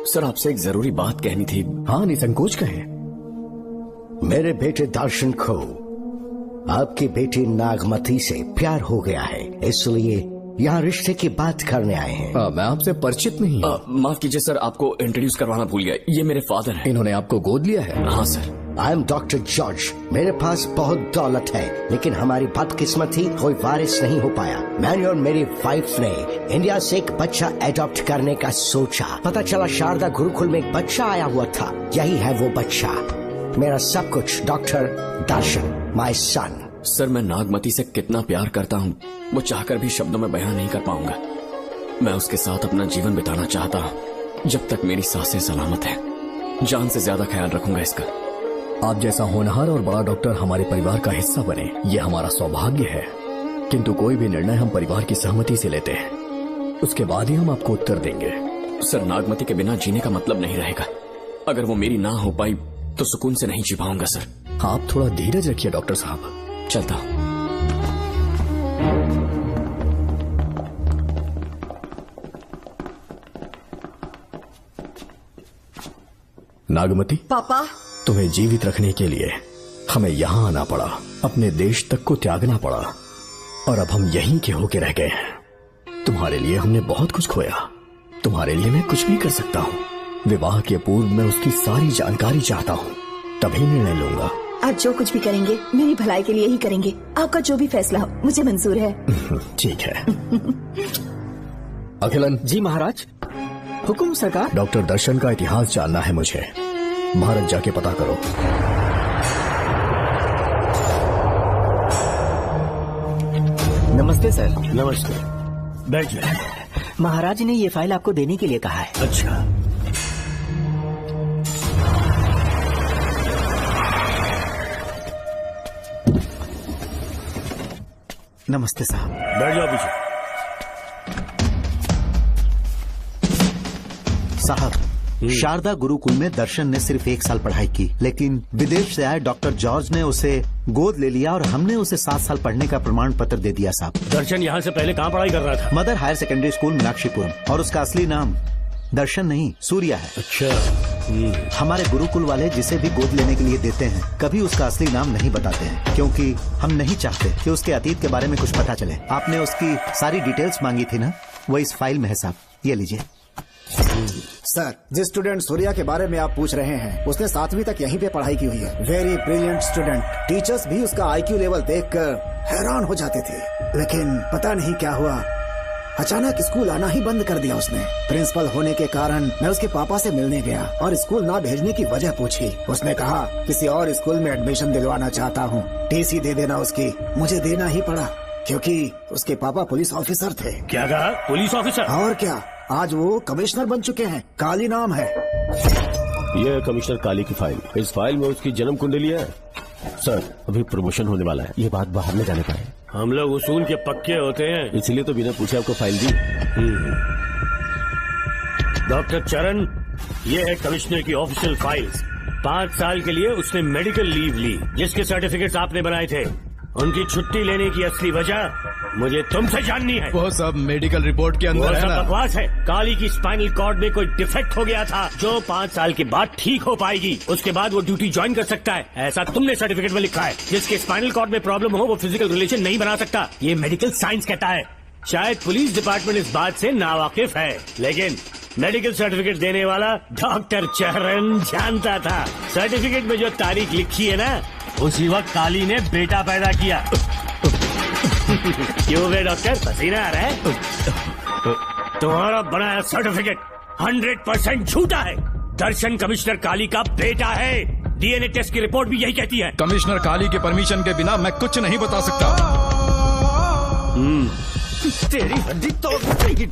सर, आपसे एक जरूरी बात कहनी थी। हाँ, निसंकोच कहें। मेरे बेटे दर्शन को आपकी बेटी नागमती से प्यार हो गया है, इसलिए यहाँ रिश्ते की बात करने आए हैं। मैं आपसे परिचित नहीं हूँ। माफ कीजिए सर, आपको इंट्रोड्यूस करवाना भूल गया। ये मेरे फादर हैं। इन्होंने आपको गोद लिया है? हाँ sir. I am doctor George. मेरे पास बहुत दौलत है, लेकिन हमारी बदकिस्मती कोई वारिस नहीं हो पाया। मैंने और मेरी वाइफ ने इंडिया से एक बच्चा एडॉप्ट करने का सोचा। पता चला शारदा गुरुकुल में एक बच्चा आया हुआ था। यही है वो बच्चा, मेरा सब कुछ। Doctor Darshan, my son. Sir, मैं नागमती से कितना प्यार करता हूँ वो चाहकर भी शब्दों में बयान नहीं कर पाऊंगा। मैं उसके साथ अपना जीवन बिताना चाहता हूँ जब तक मेरी सांसें सलामत हैं। जान से ज्यादा ख्याल रखूंगा इसका। आप जैसा होनहार और बड़ा डॉक्टर हमारे परिवार का हिस्सा बने, ये हमारा सौभाग्य है। किंतु कोई भी निर्णय हम परिवार की सहमति से लेते हैं, उसके बाद ही हम आपको उत्तर देंगे। सर, नागमती के बिना जीने का मतलब नहीं रहेगा। अगर वो मेरी ना हो पाई तो सुकून से नहीं जी पाऊंगा सर। आप थोड़ा धीरज रखिए डॉक्टर साहब। चलता हूं। नागमती, पापा, तुम्हें जीवित रखने के लिए हमें यहाँ आना पड़ा, अपने देश तक को त्यागना पड़ा, और अब हम यहीं के होके रह गए हैं। तुम्हारे लिए हमने बहुत कुछ खोया, तुम्हारे लिए मैं कुछ भी कर सकता हूँ। विवाह के पूर्व मैं उसकी सारी जानकारी चाहता हूँ, तभी निर्णय लूंगा। आप जो कुछ भी करेंगे मेरी भलाई के लिए ही करेंगे। आपका जो भी फैसला हो मुझे मंजूर है। ठीक है। अखिलन। जी महाराज। हुकुम सरकार। डॉक्टर दर्शन का इतिहास जानना है मुझे, भारत जाके पता करो। नमस्ते सर। नमस्ते, बैठ जाए। महाराज ने ये फाइल आपको देने के लिए कहा है। अच्छा, नमस्ते साहब। बैठ जाओ पीछे। साहब, शारदा गुरुकुल में दर्शन ने सिर्फ 1 साल पढ़ाई की, लेकिन विदेश से आए डॉक्टर जॉर्ज ने उसे गोद ले लिया और हमने उसे 7 साल पढ़ने का प्रमाण पत्र दे दिया साहब। दर्शन यहाँ से पहले कहाँ पढ़ाई कर रहा था? Mother higher secondary school Meenakshipuram, और उसका असली नाम दर्शन नहीं सूर्या है। अच्छा। हमारे गुरुकुल वाले जिसे भी गोद लेने के लिए देते हैं कभी उसका असली नाम नहीं बताते हैं, क्योंकि हम नहीं चाहते कि उसके अतीत के बारे में कुछ पता चले। आपने उसकी सारी डिटेल्स मांगी थी ना, वो इस फाइल में है साहब, ये लीजिए। सर, जिस स्टूडेंट सूर्या के बारे में आप पूछ रहे हैं उसने 7वीं तक यहीं पे पढ़ाई की हुई है। Very brilliant student. टीचर्स भी उसका IQ लेवल देखकर हैरान हो जाते थे, लेकिन पता नहीं क्या हुआ, अचानक स्कूल आना ही बंद कर दिया उसने। प्रिंसिपल होने के कारण मैं उसके पापा से मिलने गया और स्कूल ना भेजने की वजह पूछी। उसने कहा किसी और स्कूल में एडमिशन दिलवाना चाहता हूँ, TC दे देना उसकी। मुझे देना ही पड़ा क्योंकि उसके पापा पुलिस ऑफिसर थे। क्या कहा? Police officer? और क्या, आज वो कमिश्नर बन चुके हैं। काली नाम है। यह है कमिश्नर काली की फाइल। इस फाइल में उसकी जन्म कुंडली है। सर, अभी प्रमोशन होने वाला है, ये बात बाहर न जाने पाए। हम लोग उसूल के पक्के होते हैं, इसलिए तो बिना पूछे आपको फाइल दी। डॉक्टर चरण, ये है कमिश्नर की ऑफिशियल फाइल्स। 5 साल के लिए उसने मेडिकल लीव ली, जिसके सर्टिफिकेट्स आपने बनाए थे। उनकी छुट्टी लेने की असली वजह मुझे तुमसे जाननी है। वो सब मेडिकल रिपोर्ट के अंदर है ना? बकवास है। काली की स्पाइनल कॉर्ड में कोई डिफेक्ट हो गया था जो 5 साल के बाद ठीक हो पाएगी। उसके बाद वो ड्यूटी ज्वाइन कर सकता है, ऐसा तुमने सर्टिफिकेट में लिखा है। जिसके स्पाइनल कॉर्ड में प्रॉब्लम हो वो फिजिकल रिलेशन नहीं बना सकता, ये मेडिकल साइंस कहता है। शायद पुलिस डिपार्टमेंट इस बात से नावाकिफ है, लेकिन मेडिकल सर्टिफिकेट देने वाला डॉक्टर चरण जानता था। सर्टिफिकेट में जो तारीख लिखी है ना, उसी वक्त काली ने बेटा पैदा किया। क्यों बे डॉक्टर, पसीना आ रहा है? तुम्हारा बनाया सर्टिफिकेट 100% झूठा है। दर्शन कमिश्नर काली का बेटा है। DNA टेस्ट की रिपोर्ट भी यही कहती है। कमिश्नर काली के परमिशन के बिना मैं कुछ नहीं बता सकता। तेरी हड्डी तोड़ देगी।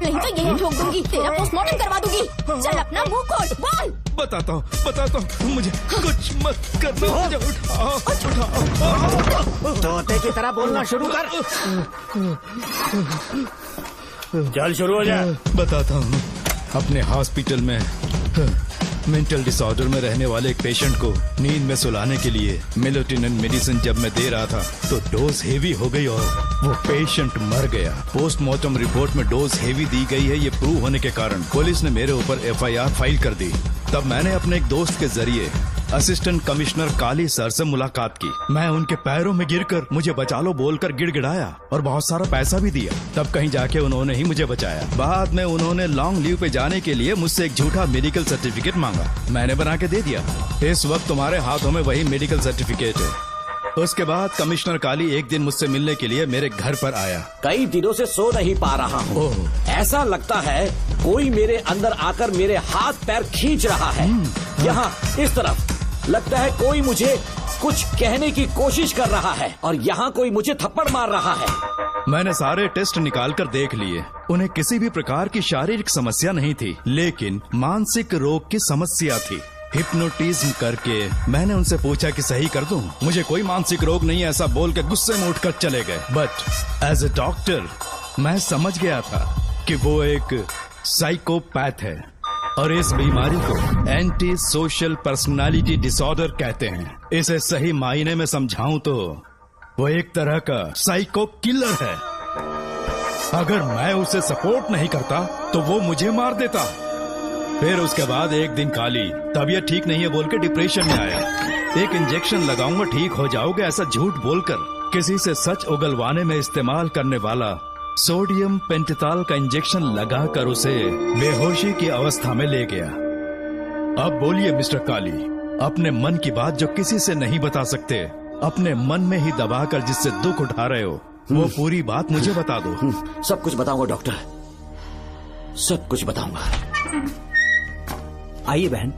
नहीं तो यही ठोक दूंगी, तेरा पोस्टमार्टम करवा दूंगी। चल अपना मुंह खोल, बोल। बताता हूँ, मुझे कुछ मत करना। मुझे उठाओ। तोते की तरह बोलना शुरू कर। चल शुरू हो जा। बताता हूँ, अपने हॉस्पिटल में मेंटल डिसऑर्डर में रहने वाले एक पेशेंट को नींद में सुलाने के लिए मेलेटोनिन मेडिसिन जब मैं दे रहा था तो डोज हेवी हो गई और वो पेशेंट मर गया। पोस्टमार्टम रिपोर्ट में डोज हेवी दी गई है, ये प्रूव होने के कारण पुलिस ने मेरे ऊपर FIR फाइल कर दी। तब मैंने अपने एक दोस्त के जरिए असिस्टेंट कमिश्नर काली सर से मुलाकात की। मैं उनके पैरों में गिरकर मुझे बचा लो बोलकर गिड़गिड़ाया और बहुत सारा पैसा भी दिया। तब कहीं जाके उन्होंने ही मुझे बचाया। बाद में उन्होंने लॉन्ग लीव पे जाने के लिए मुझसे एक झूठा मेडिकल सर्टिफिकेट मांगा, मैंने बना के दे दिया। इस वक्त तुम्हारे हाथों में वही मेडिकल सर्टिफिकेट है। उसके बाद कमिश्नर काली एक दिन मुझसे मिलने के लिए मेरे घर पर आया। कई दिनों से सो नहीं पा रहा हूँ। ऐसा लगता है कोई मेरे अंदर आकर मेरे हाथ पैर खींच रहा है। यहाँ इस तरफ लगता है कोई मुझे कुछ कहने की कोशिश कर रहा है और यहाँ कोई मुझे थप्पड़ मार रहा है। मैंने सारे टेस्ट निकाल कर देख लिए, उन्हें किसी भी प्रकार की शारीरिक समस्या नहीं थी, लेकिन मानसिक रोग की समस्या थी। हिप्नोटिज्म करके मैंने उनसे पूछा कि सही कर दूं। मुझे कोई मानसिक रोग नहीं है ऐसा बोल के गुस्से में उठकर चले गए। बट एज ए डॉक्टर मैं समझ गया था कि वो एक साइकोपैथ है और इस बीमारी को एंटी सोशल पर्सनालिटी डिसऑर्डर कहते हैं। इसे सही मायने में समझाऊं तो वो एक तरह का साइको किलर है। अगर मैं उसे सपोर्ट नहीं करता तो वो मुझे मार देता। फिर उसके बाद एक दिन काली तबीयत ठीक नहीं है बोल के डिप्रेशन में आया। एक इंजेक्शन लगाऊंगा ठीक हो जाओगे ऐसा झूठ बोलकर किसी से सच उगलवाने में इस्तेमाल करने वाला सोडियम पेंटेथॉल का इंजेक्शन लगाकर उसे बेहोशी की अवस्था में ले गया। अब बोलिए मिस्टर काली, अपने मन की बात जो किसी से नहीं बता सकते, अपने मन में ही दबाकर जिससे दुख उठा रहे हो, वो पूरी बात मुझे बता दो। सब कुछ बताऊंगा डॉक्टर, सब कुछ बताऊंगा। आइए बहन।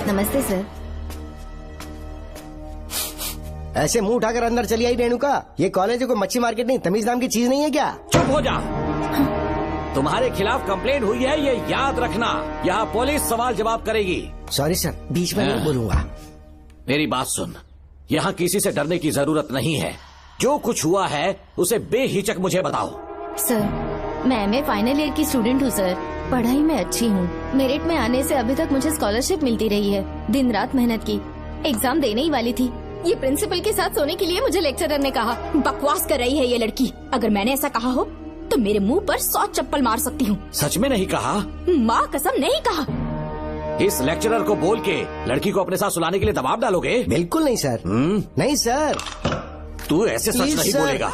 नमस्ते सर। ऐसे मुंह उठाकर अंदर चली आई रेणुका। ये कॉलेज है कोई मच्छी मार्केट नहीं, तमीज नाम की चीज नहीं है क्या? चुप हो जा। तुम्हारे खिलाफ कंप्लेंट हुई है ये याद रखना। यहाँ पुलिस सवाल जवाब करेगी। सॉरी सर, बीच में नहीं बोलूंगा। मेरी बात सुन, यहाँ किसी से डरने की जरूरत नहीं है। जो कुछ हुआ है उसे बेहिचक मुझे बताओ। सर मैं एमए फाइनल ईयर की स्टूडेंट हूँ सर। पढ़ाई में अच्छी हूँ। मेरिट में आने से अभी तक मुझे स्कॉलरशिप मिलती रही है। दिन रात मेहनत की, एग्जाम देने ही वाली थी। ये प्रिंसिपल के साथ सोने के लिए मुझे लेक्चरर ने कहा। बकवास कर रही है ये लड़की। अगर मैंने ऐसा कहा हो तो मेरे मुंह पर 100 चप्पल मार सकती हूँ। सच में नहीं कहा? माँ कसम नहीं कहा। इस लेक्चरर को बोल के लड़की को अपने साथ सुलाने के लिए दबाव डालोगे? बिल्कुल नहीं सर। नहीं सर। तू ऐसे सच नहीं बोलेगा।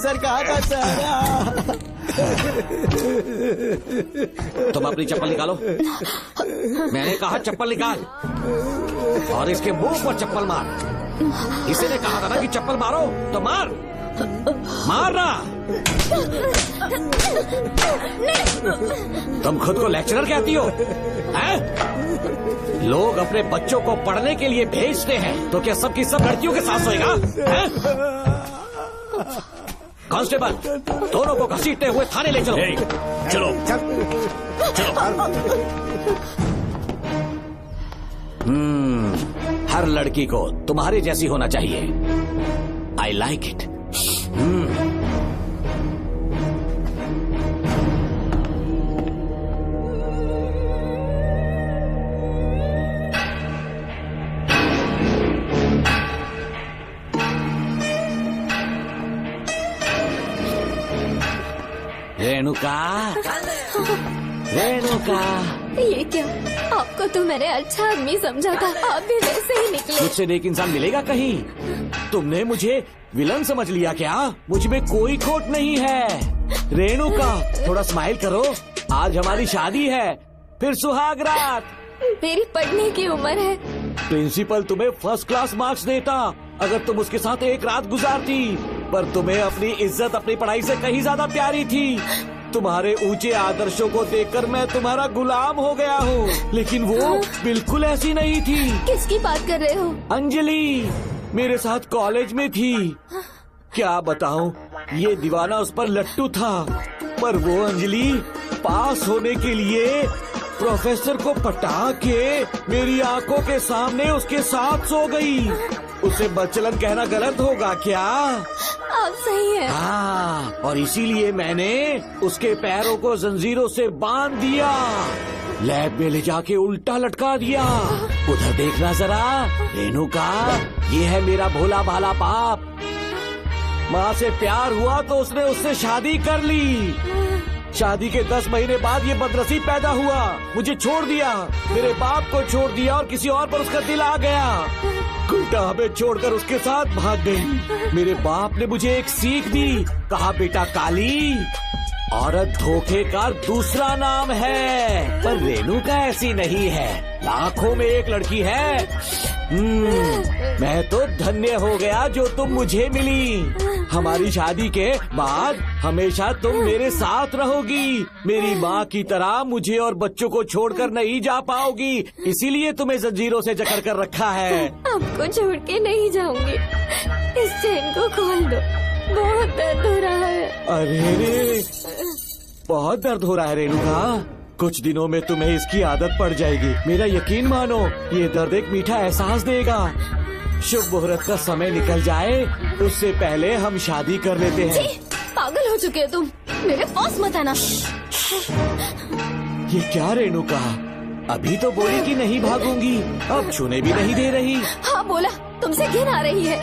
सर कहा था सर? तुम अपनी चप्पल निकालो। मैंने कहा चप्पल निकाल और इसके मुंह पर चप्पल मार। इसी ने कहा था ना कि चप्पल मारो तो मार। मारना। तुम खुद को लेक्चरर कहती हो हैं? लोग अपने बच्चों को पढ़ने के लिए भेजते हैं तो क्या सबकी सब लड़कियों के साथ सोएगा? कांस्टेबल, दोनों को घसीटते हुए थाने ले चलो। चलो हर लड़की को तुम्हारी जैसी होना चाहिए। I like it. Renuka, Renuka. ये क्या? आपको तो मैंने अच्छा आदमी समझा था, आप भी वैसे ही निकले। मुझसे नेक इंसान मिलेगा कहीं? तुमने मुझे विलन समझ लिया क्या? मुझ में कोई खोट नहीं है। रेणुका, थोड़ा स्माइल करो। आज हमारी शादी है, फिर सुहाग रात। मेरी पढ़ने की उम्र है। प्रिंसिपल तुम्हें फर्स्ट क्लास मार्क्स देता अगर तुम उसके साथ एक रात गुजारती, पर तुम्हें अपनी इज्जत अपनी पढ़ाई से कहीं ज्यादा प्यारी थी। तुम्हारे ऊंचे आदर्शों को देखकर मैं तुम्हारा गुलाम हो गया हूँ, लेकिन वो बिल्कुल ऐसी नहीं थी। किसकी बात कर रहे हो? अंजलि मेरे साथ कॉलेज में थी। क्या बताऊँ, ये दीवाना उस पर लट्टू था, पर वो अंजलि पास होने के लिए प्रोफेसर को पटा के मेरी आंखों के सामने उसके साथ सो गई। उसे बदचलन कहना गलत होगा क्या? आप सही है। हाँ, और इसीलिए मैंने उसके पैरों को जंजीरों से बांध दिया, लैब में ले जाके उल्टा लटका दिया। उधर देखना जरा रेणुका, ये है मेरा भोला भाला पाप। माँ से प्यार हुआ तो उसने उससे शादी कर ली। शादी के 10 महीने बाद ये बदनसीब पैदा हुआ, मुझे छोड़ दिया, मेरे बाप को छोड़ दिया और किसी और पर उसका दिल आ गया। गुड्डा हमें छोड़कर उसके साथ भाग गई। मेरे बाप ने मुझे एक सीख दी, कहा बेटा काली, औरत धोखे का दूसरा नाम है, पर रेणुका ऐसी नहीं है, लाखों में एक लड़की है। मैं तो धन्य हो गया जो तुम मुझे मिली। हमारी शादी के बाद हमेशा तुम मेरे साथ रहोगी। मेरी माँ की तरह मुझे और बच्चों को छोड़कर नहीं जा पाओगी, इसीलिए तुम्हें जंजीरों से जकड़ कर रखा है। आपको छोड़ के नहीं जाऊंगी। इस चेन को खोल दो। बहुत दर्द हो रहा है। अरे रे, बहुत दर्द हो रहा है रेणुका। कुछ दिनों में तुम्हें इसकी आदत पड़ जाएगी। मेरा यकीन मानो, ये दर्द एक मीठा एहसास देगा। शुभ मुहूर्त का समय निकल जाए उससे पहले हम शादी कर लेते हैं। पागल हो चुके हो तुम, मेरे पास मत आना। ये क्या रेणुका, अभी तो बोली कि नहीं भागूंगी, अब छूने भी नहीं दे रही। हाँ बोला, तुमसे घिन आ रही है।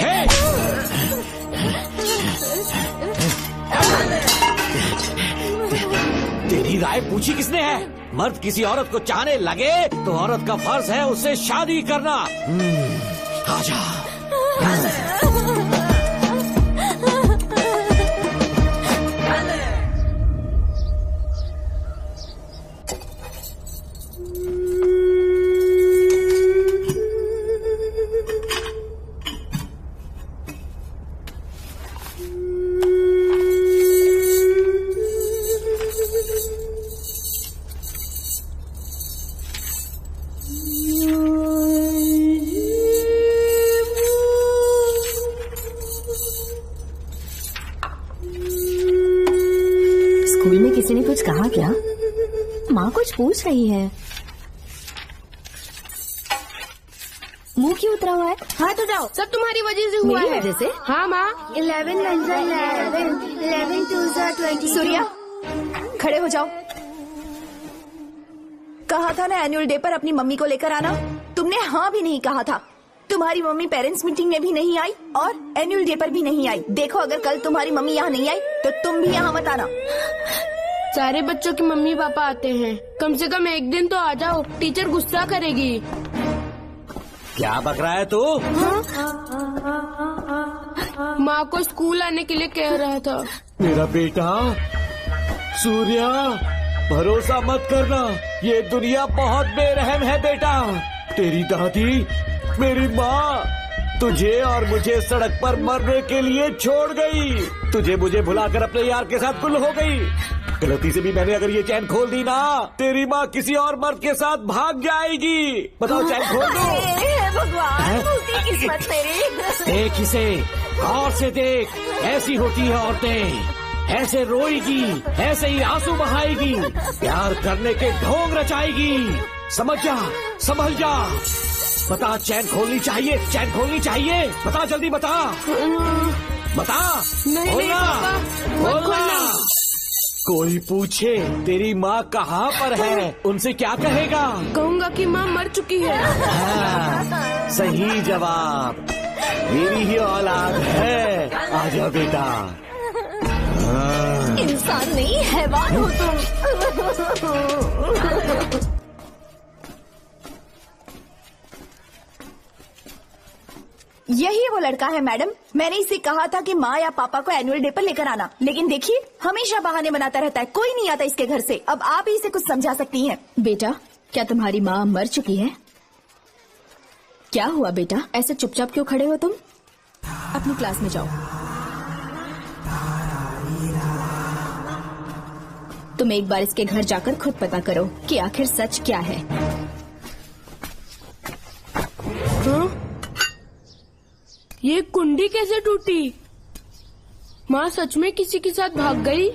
तेरी राय पूछी किसने है? मर्द किसी औरत को चाहने लगे तो औरत का फर्ज है उससे शादी करना। आजा। स्कूल में किसी ने कुछ कहा क्या? माँ कुछ पूछ रही है। मुंह क्यों उतरा हुआ है? हाथ उठाओ, सब तुम्हारी वजह से हुआ मेरी है। वजह से? हाँ माँ। 11 2 20। सूर्या, खड़े हो जाओ। कहा था ना एनुअल डे पर अपनी मम्मी को लेकर आना, तुमने हाँ भी नहीं कहा था। तुम्हारी मम्मी पेरेंट्स मीटिंग में भी नहीं आई और एनुअल डे पर भी नहीं आई। देखो, अगर कल तुम्हारी मम्मी यहाँ नहीं आई तो तुम भी यहाँ मत आना। सारे बच्चों की मम्मी पापा आते हैं, कम से कम एक दिन तो आ जाओ, टीचर गुस्सा करेगी। क्या बक रहा है तू? माँ को स्कूल आने के लिए कह रहा था। मेरा बेटा सूर्या, भरोसा मत करना, ये दुनिया बहुत बेरहम है बेटा। तेरी दादी, मेरी माँ तुझे और मुझे सड़क पर मरने के लिए छोड़ गई। तुझे मुझे भुलाकर अपने यार के साथ गुल हो गई। गलती से भी मैंने अगर ये चैन खोल दी ना, तेरी माँ किसी और मर्द के साथ भाग जाएगी। बताओ, चैन खोल दो। भगवान, किस्मत मेरी। देख इसे, गौर से देख, ऐसी होती है औरतें। ऐसे रोएगी, ऐसे ही आंसू बहाएगी, प्यार करने के ढोंग रचाएगी। समझ जा, संभल जा। बता, चैन खोलनी चाहिए, चैन खोलनी चाहिए। बता, जल्दी बता, बता। नहीं, बोलना, बोलना। कोई पूछे तेरी माँ कहाँ पर है, उनसे क्या कहेगा? कहूँगा कि माँ मर चुकी है। हाँ, सही जवाब। मेरी ही औलाद है। आजा बेटा। इंसान नहीं, हैवान हो तुम। यही वो लड़का है मैडम। मैंने इसे कहा था कि माँ या पापा को एनुअल डे पर लेकर आना, लेकिन देखिए हमेशा बहाने बनाता रहता है। कोई नहीं आता इसके घर से। अब आप ही इसे कुछ समझा सकती हैं। बेटा, क्या तुम्हारी माँ मर चुकी है? क्या हुआ बेटा, ऐसे चुपचाप क्यों खड़े हो तुम? अपनी क्लास में जाओ। तुम एक बार इसके घर जाकर खुद पता करो कि आखिर सच क्या है। ये कुंडी कैसे टूटी? माँ सच में किसी के साथ भाग गई?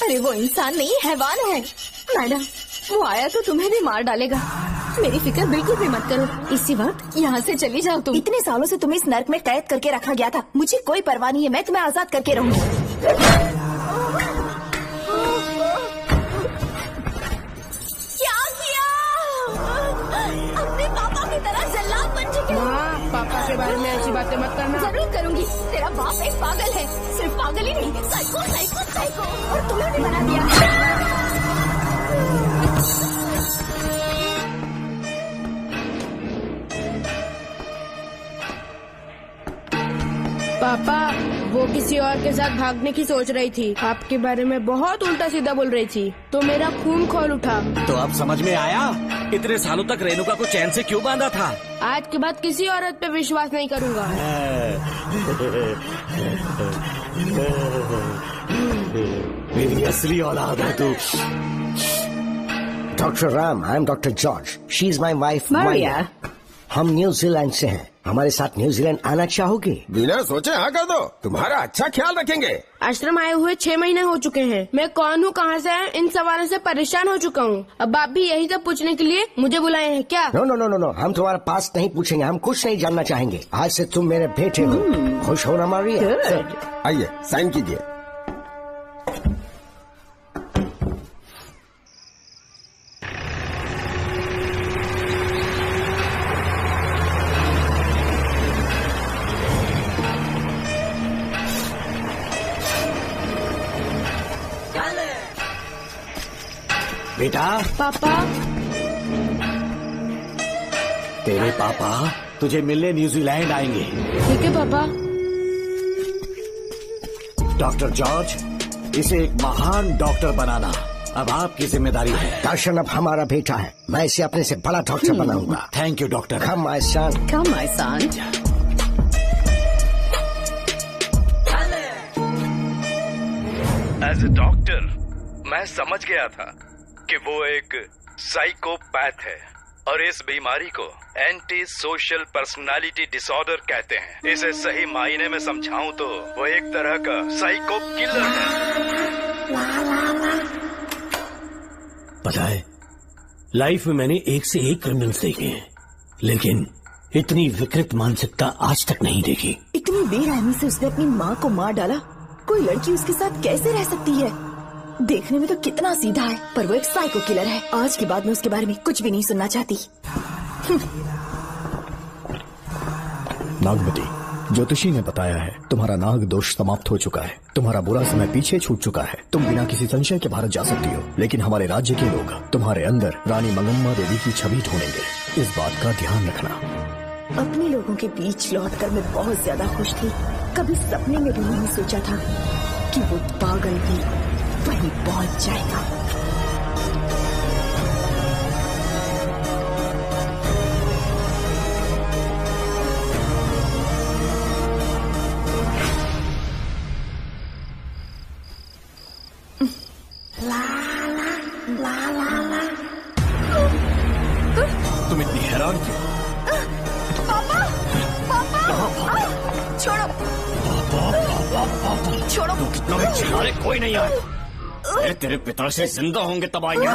अरे वो इंसान नहीं, हैवान है। मैडम, वो आया तो तुम्हें भी मार डालेगा। मेरी फिक्र बिल्कुल भी मत करो। इसी वक्त यहाँ से चली जाओ तुम। इतने सालों से तुम्हें इस नर्क में कैद करके रखा गया था। मुझे कोई परवाह नहीं है, मैं तुम्हें आजाद करके रहूंगी। क्या किया? अपने पापा की तरह जल्लाद बन चुके हो। पापा के बारे में ऐसी बातें मत करना। जरूर करूंगी। तेरा बाप एक पागल है, सिर्फ पागल ही नहीं, साइको साइको साइको। और तुम्हें भी बना दिया। पापा, वो किसी और के साथ भागने की सोच रही थी। आपके बारे में बहुत उल्टा सीधा बोल रही थी, तो मेरा खून खौल उठा। तो अब समझ में आया इतने सालों तक रेणुका को चैन से क्यों बांधा था। आज के बाद किसी औरत पे विश्वास नहीं करूंगा। मेरी असली औलाद है तू। Dr. Ram, I'm Dr. George. She's my wife, Maria. हम न्यूजीलैंड से हैं। हमारे साथ न्यूजीलैंड आना चाहोगे? बिना सोचे हाँ कर दो, तुम्हारा अच्छा ख्याल रखेंगे। आश्रम आए हुए 6 महीने हो चुके हैं। मैं कौन हूँ, कहाँ से है, इन सवालों से परेशान हो चुका हूँ। अब आप भी यही सब पूछने के लिए मुझे बुलाए हैं क्या? No no no no no, हम तुम्हारा पास नहीं पूछेंगे, हम कुछ नहीं जानना चाहेंगे। आज से तुम मेरे बेटे हो। खुश हो ना मारिया? आइए साइन कीजिए। बेटा। पापा। तेरे पापा तुझे मिलने न्यूजीलैंड आएंगे। ठीक है पापा। डॉक्टर जॉर्ज, इसे एक महान डॉक्टर बनाना अब आपकी जिम्मेदारी है। दर्शन अब हमारा बेटा है, मैं इसे अपने से बड़ा डॉक्टर बनाऊंगा। Thank you doctor. Come my son. Come my son. As a doctor मैं समझ गया था कि वो एक साइकोपैथ है और इस बीमारी को एंटी सोशल पर्सनालिटी डिसऑर्डर कहते हैं। इसे सही मायने में समझाऊं तो वो एक तरह का साइको किलर है। पता है, लाइफ में मैंने एक से एक क्रिमिनल्स देखे हैं, लेकिन इतनी विकृत मानसिकता आज तक नहीं देखी। इतनी बेरहमी से उसने अपनी माँ को मार डाला। कोई लड़की उसके साथ कैसे रह सकती है? देखने में तो कितना सीधा है, पर वो एक साइको किलर है। आज के बाद मैं उसके बारे में कुछ भी नहीं सुनना चाहती। नागमती, ज्योतिषी ने बताया है तुम्हारा नाग दोष समाप्त हो चुका है, तुम्हारा बुरा समय पीछे छूट चुका है, तुम बिना किसी संशय के भारत जा सकती हो। लेकिन हमारे राज्य के लोग तुम्हारे अंदर रानी मंगम्मा देवी की छवि ढूंढेंगे, इस बात का ध्यान रखना। अपने लोगों के बीच लौटकर मैं बहुत ज्यादा खुश थी। कभी सपने में भी नहीं सोचा था कि वो पागल भी वहीं पहुंच जाएगा। तुम इतनी हैरान क्यों? पापा, पापा, छोड़ो, छोड़ो। तू कितना भी चिल्ला रहे, कोई नहीं आया। अरे तेरे पिता से जिंदा होंगे तब आएंगे।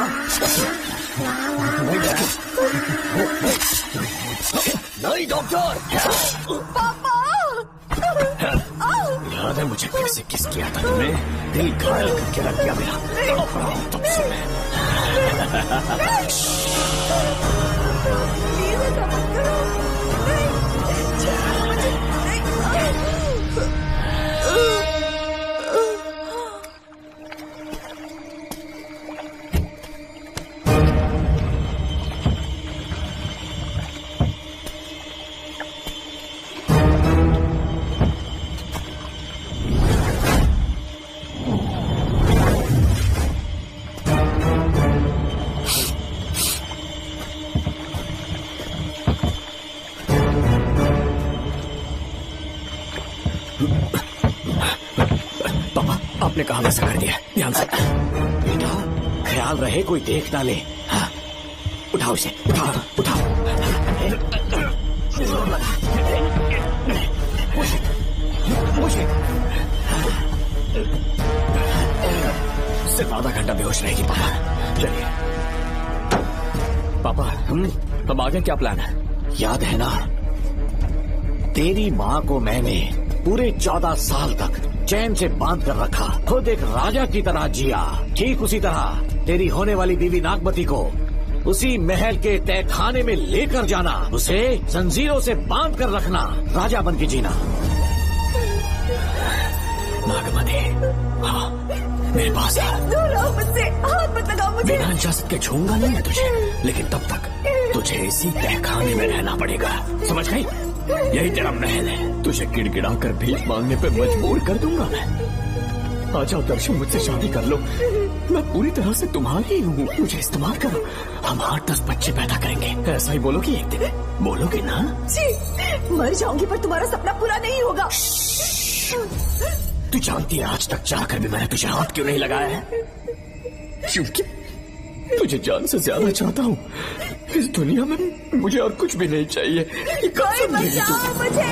नहीं डॉक्टर। पापा, याद है मुझे कैसे किस किया था तुमने? दिल घायल करके रख दिया मेरा। तड़प रहा हूं तब से मैं। आपने कहा वैसा कर दिया, ध्यान से। बेटा ख्याल रहे कोई देख ना ले। हाँ, उठाओ इसे, उठाओ उठाओ। मुझे सिर्फ आधा घंटा बेहोश रहेगी पापा। चलिए पापा, अब आगे क्या प्लान है? याद है ना, तेरी माँ को मैंने पूरे 14 साल तक चैन से बांध कर रखा, खुद एक राजा की तरह जिया। ठीक उसी तरह तेरी होने वाली बीवी नागमती को उसी महल के तहखाने में लेकर जाना, उसे जंजीरों से बांध कर रखना, राजा बन के जीना। नागमती, हाँ मेरे पास आ। मुझसे हाथ मत लगाओ मुझे। बिना इजाजत के छूंगा नहीं मैं तुझे, लेकिन तब तक तुझे इसी तहखाने में रहना पड़ेगा, समझ गई? यही तेरा महल है, तुझे गिड़गिड़ा कर भीख मांगने पे मजबूर कर दूंगा मैं। आ जाओ दर्शन, मुझसे शादी कर लो, मैं पूरी तरह से तुम्हारी हूँ, मुझे इस्तेमाल करो, हम 8-10 बच्चे पैदा करेंगे। ऐसा ही बोलोगी एक दिन? बोलोगे ना? जी, मर जाऊंगी पर तुम्हारा सपना पूरा नहीं होगा। तू जानती है आज तक चाहकर भी मैंने तुझे हाथ क्यों नहीं लगाया है? क्योंकि तुझे जान से ज्यादा चाहता हूँ। इस दुनिया में मुझे और कुछ भी नहीं चाहिए। कोई बचाओ मुझे।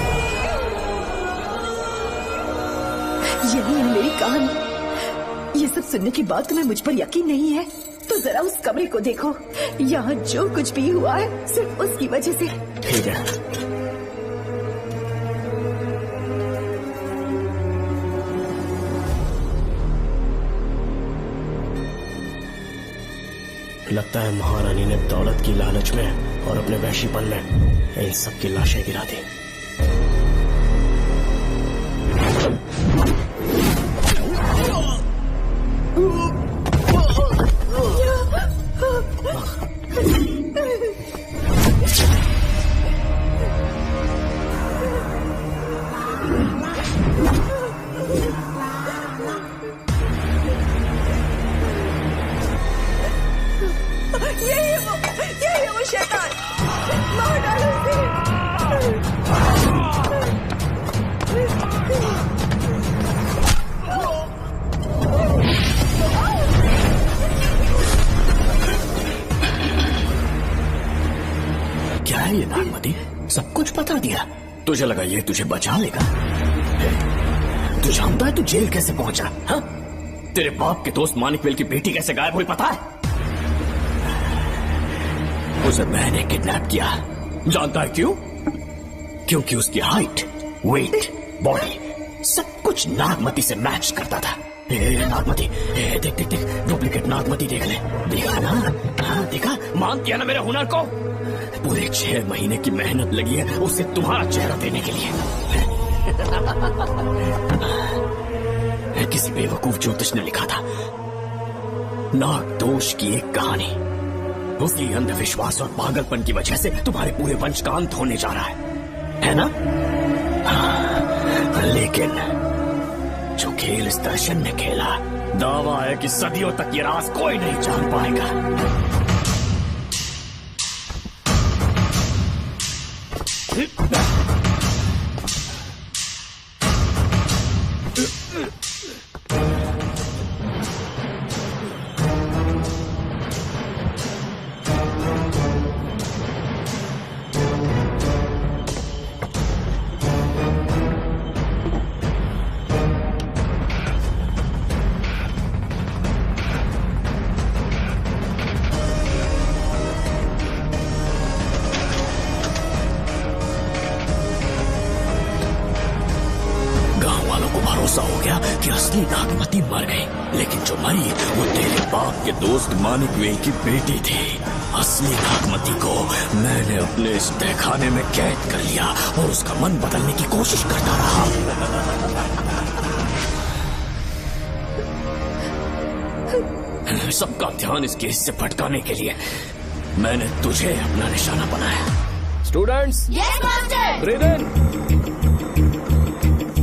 यही है मेरी कहानी। ये सब सुनने के बाद तुम्हें मुझ पर यकीन नहीं है तो जरा उस कमरे को देखो। यहाँ जो कुछ भी हुआ है सिर्फ उसकी वजह से। ठीक है। लगता है महारानी ने दौलत की लालच में और अपने वैशीपन में इन सब की लाशें गिरा दी। यही है वो शैतान। मार डालो उसे। क्या है ये नागमती? सब कुछ बता दिया। तुझे लगा ये तुझे बचा लेगा? तू जानता है तू जेल कैसे पहुंचा? हाँ? तेरे बाप के दोस्त मानिकवेल की बेटी कैसे गायब हुई पता है? उसे मैंने किडनैप किया। जानता है क्यों? क्योंकि उसकी हाइट, वेट, बॉडी सब कुछ नागमती से मैच करता था। नागमती, देख देख देख, डुप्लीकेट नागमती देख ले। देखा ना? हाँ देखा? मान दिया ना मेरे हुनर को? पूरे 6 महीने की मेहनत लगी है उसे तुम्हारा चेहरा देने के लिए। किसी बेवकूफ ज्योतिष ने लिखा था नाग दोष की एक कहानी। उसी अंधविश्वास और पागलपन की वजह से तुम्हारे पूरे वंश का अंत होने जा रहा है ना? हाँ, लेकिन जो खेल इस दर्शन ने खेला, दावा है कि सदियों तक ये राज कोई नहीं जान पाएगा। हो गया कि असली नागमती मर गई, लेकिन जो मरी वो तेरे बाप के दोस्त मानिकवेल की बेटी थी। असली नागमती को मैंने अपने इस तहखाने में कैद कर लिया और उसका मन बदलने की कोशिश करता रहा। सबका ध्यान इस केस से भटकाने के लिए मैंने तुझे अपना निशाना बनाया। Students, yes master. ब्रीथ इन,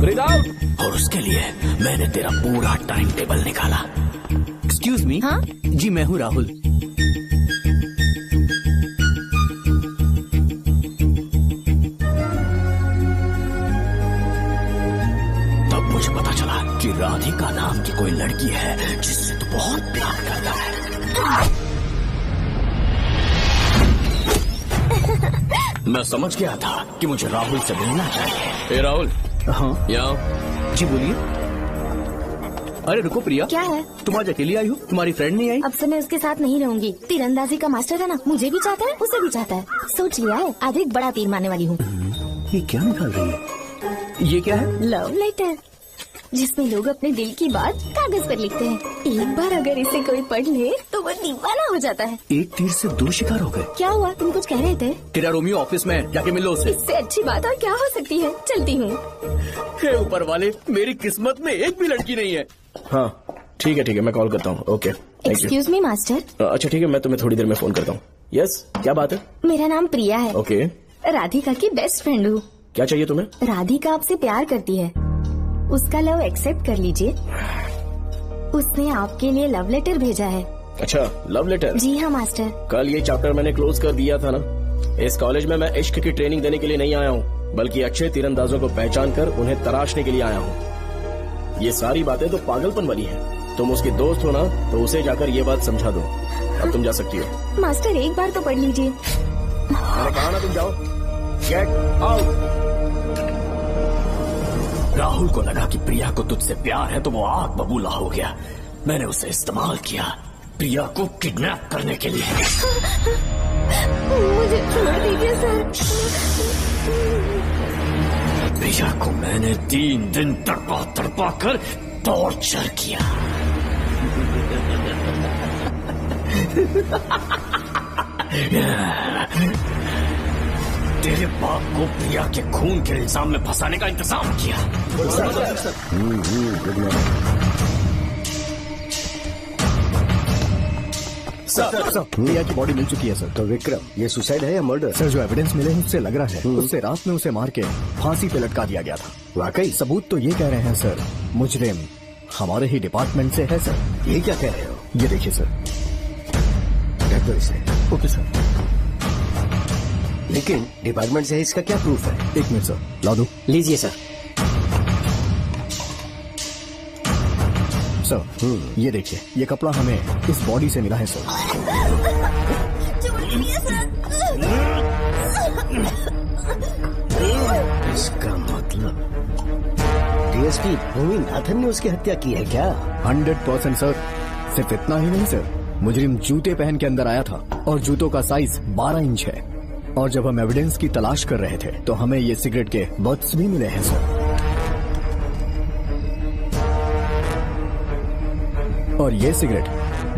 ब्रीथ आउट। और उसके लिए मैंने तेरा पूरा टाइम टेबल निकाला। Excuse me. हाँ? जी मैं हूँ राहुल। तब मुझे पता चला कि राधिका नाम की कोई लड़की है जिससे तू बहुत प्यार करता है। मैं समझ गया था कि मुझे राहुल से मिलना चाहिए। राहुल। हाँ यहाँ। जी बोलिए। अरे रुको प्रिया, क्या है? तुम आज अकेली आई हो? तुम्हारी फ्रेंड नहीं आई? अब से मैं उसके साथ नहीं रहूंगी। तीरंदाजी का मास्टर है ना, मुझे भी चाहता है उसे भी चाहता है। सोच लिया है, आज एक बड़ा तीर मारने वाली हूँ। ये क्या निकाल रही है? ये क्या है? लव लेटर, जिसमें लोग अपने दिल की बात कागज पर लिखते हैं। एक बार अगर इसे कोई पढ़ ले तो वो दीवाना हो जाता है। एक तीर से 2 शिकार हो गए। क्या हुआ? तुम कुछ कह रहे थे? तेरा रोमियो ऑफिस में, जाके मिलो उससे। इससे अच्छी बात और क्या हो सकती है। चलती हूँ। हे ऊपर वाले, मेरी किस्मत में एक भी लड़की नहीं है। हाँ ठीक है मैं कॉल करता हूँ। Okay excuse me master. अच्छा ठीक है, मैं तुम्हें थोड़ी देर में फोन करता हूँ। यस, क्या बात है? मेरा नाम प्रिया है। ओके। राधिका की बेस्ट फ्रेंड हूँ। क्या चाहिए तुम्हें? राधिका आपसे प्यार करती है, उसका लव एक्सेप्ट कर लीजिए। उसने आपके लिए लव लेटर भेजा है। अच्छा, लव लेटर? जी हाँ मास्टर। कल ये चैप्टर मैंने क्लोज कर दिया था ना। इस कॉलेज में मैं इश्क की ट्रेनिंग देने के लिए नहीं आया हूँ, बल्कि अच्छे तीरंदाजों को पहचान कर उन्हें तराशने के लिए आया हूँ। ये सारी बातें तो पागलपन वाली हैं। तुम उसकी दोस्त हो ना, तो उसे जाकर ये बात समझा दो। अब तुम जा सकती हो। मास्टर एक बार तो पढ़ लीजिए। मैंने कहा ना तुम जाओ। Get out. राहुल को लगा कि प्रिया को तुझसे प्यार है तो वो आग बबूला हो गया। मैंने उसे इस्तेमाल किया प्रिया को किडनैप करने के लिए। मुझे छोड़ दीजिए सर। प्रिया को मैंने 3 दिन तड़पा तड़पा कर टॉर्चर किया। तेरे बाप को प्रिया के खून के इल्जाम में फंसाने का इंतजाम किया। सर, प्रिया की बॉडी मिल चुकी है सर। तो विक्रम ये सुसाइड है या मर्डर? सर, जो एविडेंस मिले हैं उससे लग रहा है उससे रात में उसे मार के फांसी पे लटका दिया गया था। वाकई? सबूत तो ये कह रहे हैं सर, मुजरिम हमारे ही डिपार्टमेंट से है सर। ये क्या कह रहे हो? ये देखिए सर। रख दो इसे। Okay sir. लेकिन डिपार्टमेंट से है, इसका क्या प्रूफ है? 1 मिनट सर, ला दो। लीजिए सर। सर, ये देखिए, ये कपड़ा हमें इस बॉडी से मिला है सर। इसका मतलब डीएसपी भूमिनाथन ने उसकी हत्या की है क्या? 100% सर। सिर्फ इतना ही नहीं सर, मुजरिम जूते पहन के अंदर आया था और जूतों का साइज 12 इंच है। और जब हम एविडेंस की तलाश कर रहे थे तो हमें ये सिगरेट के बट्स भी मिले हैं सर। और ये सिगरेट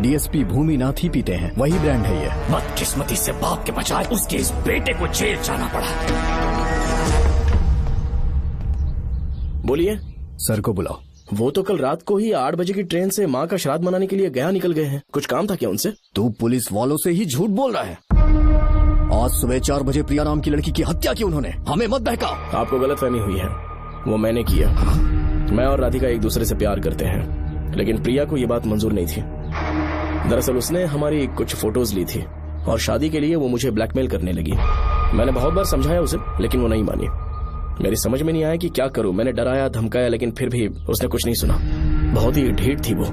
डीएसपी भूमिनाथ ही पीते हैं, वही ब्रांड है ये। बदकिस्मती से बाप के बजाय उसके इस बेटे को जेल जाना पड़ा। बोलिए। सर को बुलाओ। वो तो कल रात को ही 8 बजे की ट्रेन से माँ का श्राद्ध मनाने के लिए गया निकल गए हैं। कुछ काम था क्या उनसे? तू पुलिस वालों से ही झूठ बोल रहा है। आज सुबह 4 बजे प्रिया नाम की लड़की की हत्या की उन्होंने। हमें मत बहका। आपको गलतफहमी हुई है, वो मैंने किया। मैं और राधिका एक दूसरे से प्यार करते हैं, लेकिन प्रिया को ये बात मंजूर नहीं थी। दरअसल उसने हमारी कुछ फोटोज ली थी और शादी के लिए वो मुझे ब्लैकमेल करने लगी। मैंने बहुत बार समझाया उसे, लेकिन वो नहीं मानी। मेरी समझ में नहीं आया कि क्या करूं। मैंने डराया धमकाया, लेकिन फिर भी उसने कुछ नहीं सुना। बहुत ही ढीठ थी वो,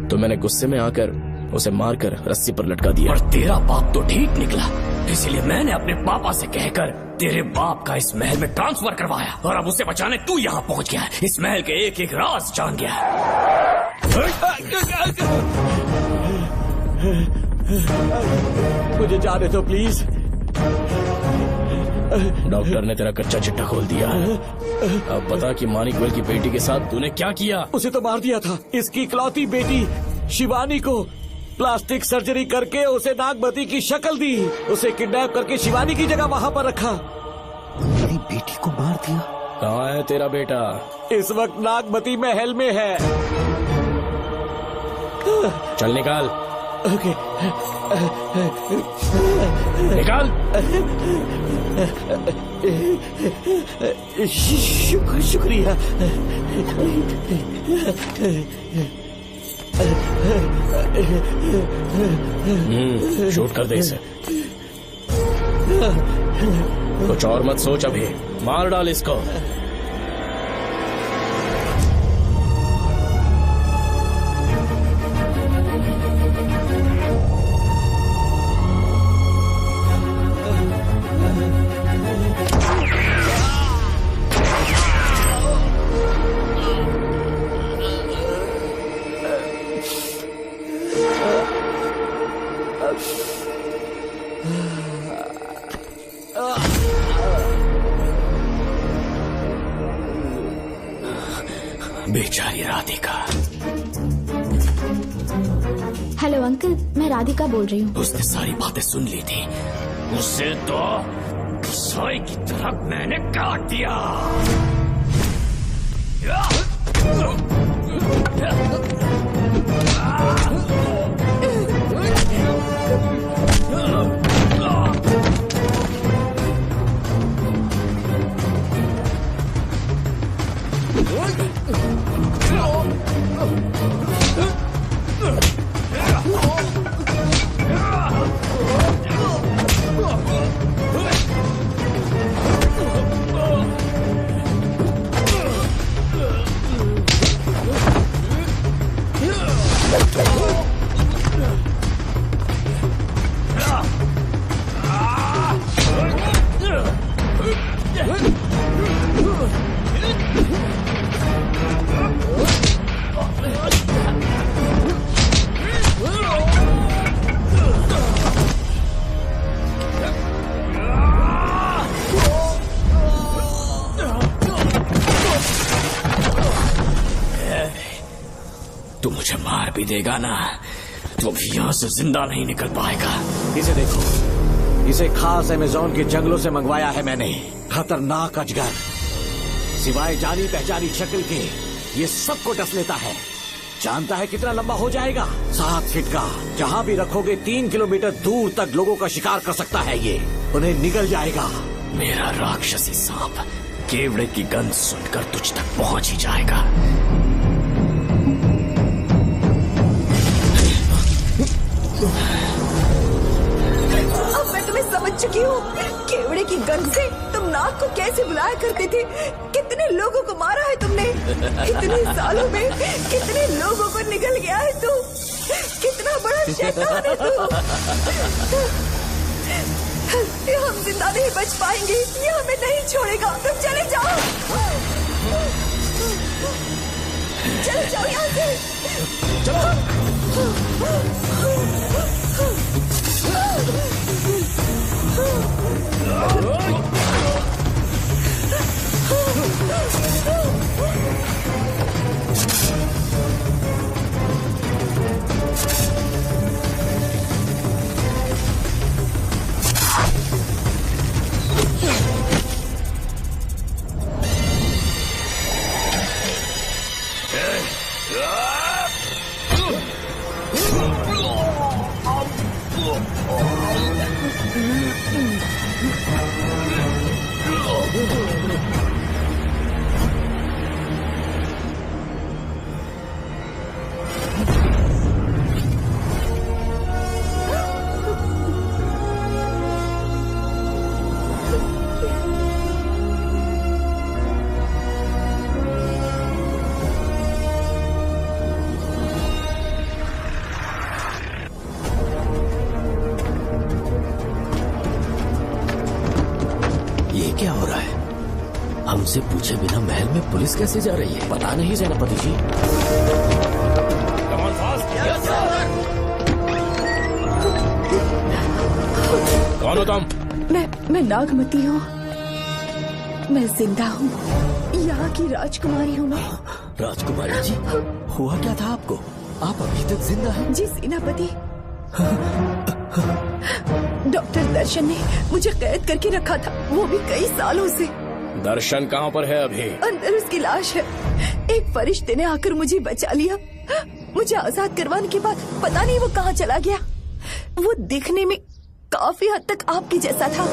तो मैंने गुस्से में आकर उसे मारकर रस्सी पर लटका दिया। और तेरा बाप तो ठीक निकला, इसलिए मैंने अपने पापा से कहकर तेरे बाप का इस महल में ट्रांसफर करवाया। और अब उसे बचाने तू यहाँ पहुँच गया है। इस महल के एक एक राज जान गया है। मुझे जाने दो प्लीज। डॉक्टर ने तेरा कच्चा चिट्ठा खोल दिया। अब बता कि मानिकवेल की बेटी के साथ तूने क्या किया? उसे तो मार दिया था। इसकी इकलौती बेटी शिवानी को प्लास्टिक सर्जरी करके उसे नागमती की शक्ल दी। उसे किडनैप करके शिवानी की जगह वहाँ पर रखा। मेरी बेटी को मार दिया? कहाँ है तेरा बेटा? इस वक्त नागमती महल में है। चल निकाल। ओके। निकाल। शुक्रिया। शूट कर दे इसे। कुछ और मत सोच, अभी मार डाल इसको। बेचारी राधिका। हेलो अंकल, मैं राधिका बोल रही हूँ। उसने सारी बातें सुन ली थी। उसे तो रसोई की तरफ मैंने काट दिया। तू मुझे मार भी देगा ना तो भी यहाँ से जिंदा नहीं निकल पाएगा। इसे देखो, इसे खास अमेज़न के जंगलों से मंगवाया है मैंने। खतरनाक अजगर, सिवाय जानी पहचानी शक्ल के ये सबको डस लेता है। जानता है कितना लंबा हो जाएगा? 7 फीट का। जहाँ भी रखोगे 3 किलोमीटर दूर तक लोगों का शिकार कर सकता है ये। उन्हें निगल जाएगा। मेरा राक्षसी सांप केवड़े की गंध सुनकर तुझ तक पहुंच ही जाएगा। अब मैं तुम्हें समझ चुकी हूँ। केवड़े की गंध से तुम नाग को कैसे बुलाया करते थे। कितने लोगों को मारा है तुमने। इतने सालों में कितने लोगों को निगल गया है तू। कितना बड़ा शैतान है तू। हम जिंदा नहीं बच पाएंगे। ये हमें नहीं छोड़ेगा। तुम चले जाओ, चले जाओ यहाँ से। हमसे पूछे बिना महल में पुलिस कैसे जा रही है? पता नहीं सेनापति जी। कौन हो तुम? मैं नागमती हूँ। मैं जिंदा हूँ। यहाँ की राजकुमारी हूँ मैं। राजकुमारी जी, हुआ क्या था आपको? आप अभी तक जिंदा हैं? जी सेनापति। डॉक्टर दर्शन ने मुझे कैद करके रखा था, वो भी कई सालों से। दर्शन कहाँ पर है अभी? अंदर उसकी लाश है। एक फरिश्ते ने आकर मुझे बचा लिया। मुझे आजाद करवाने के बाद पता नहीं वो कहाँ चला गया। वो दिखने में काफी हद तक आपके जैसा था।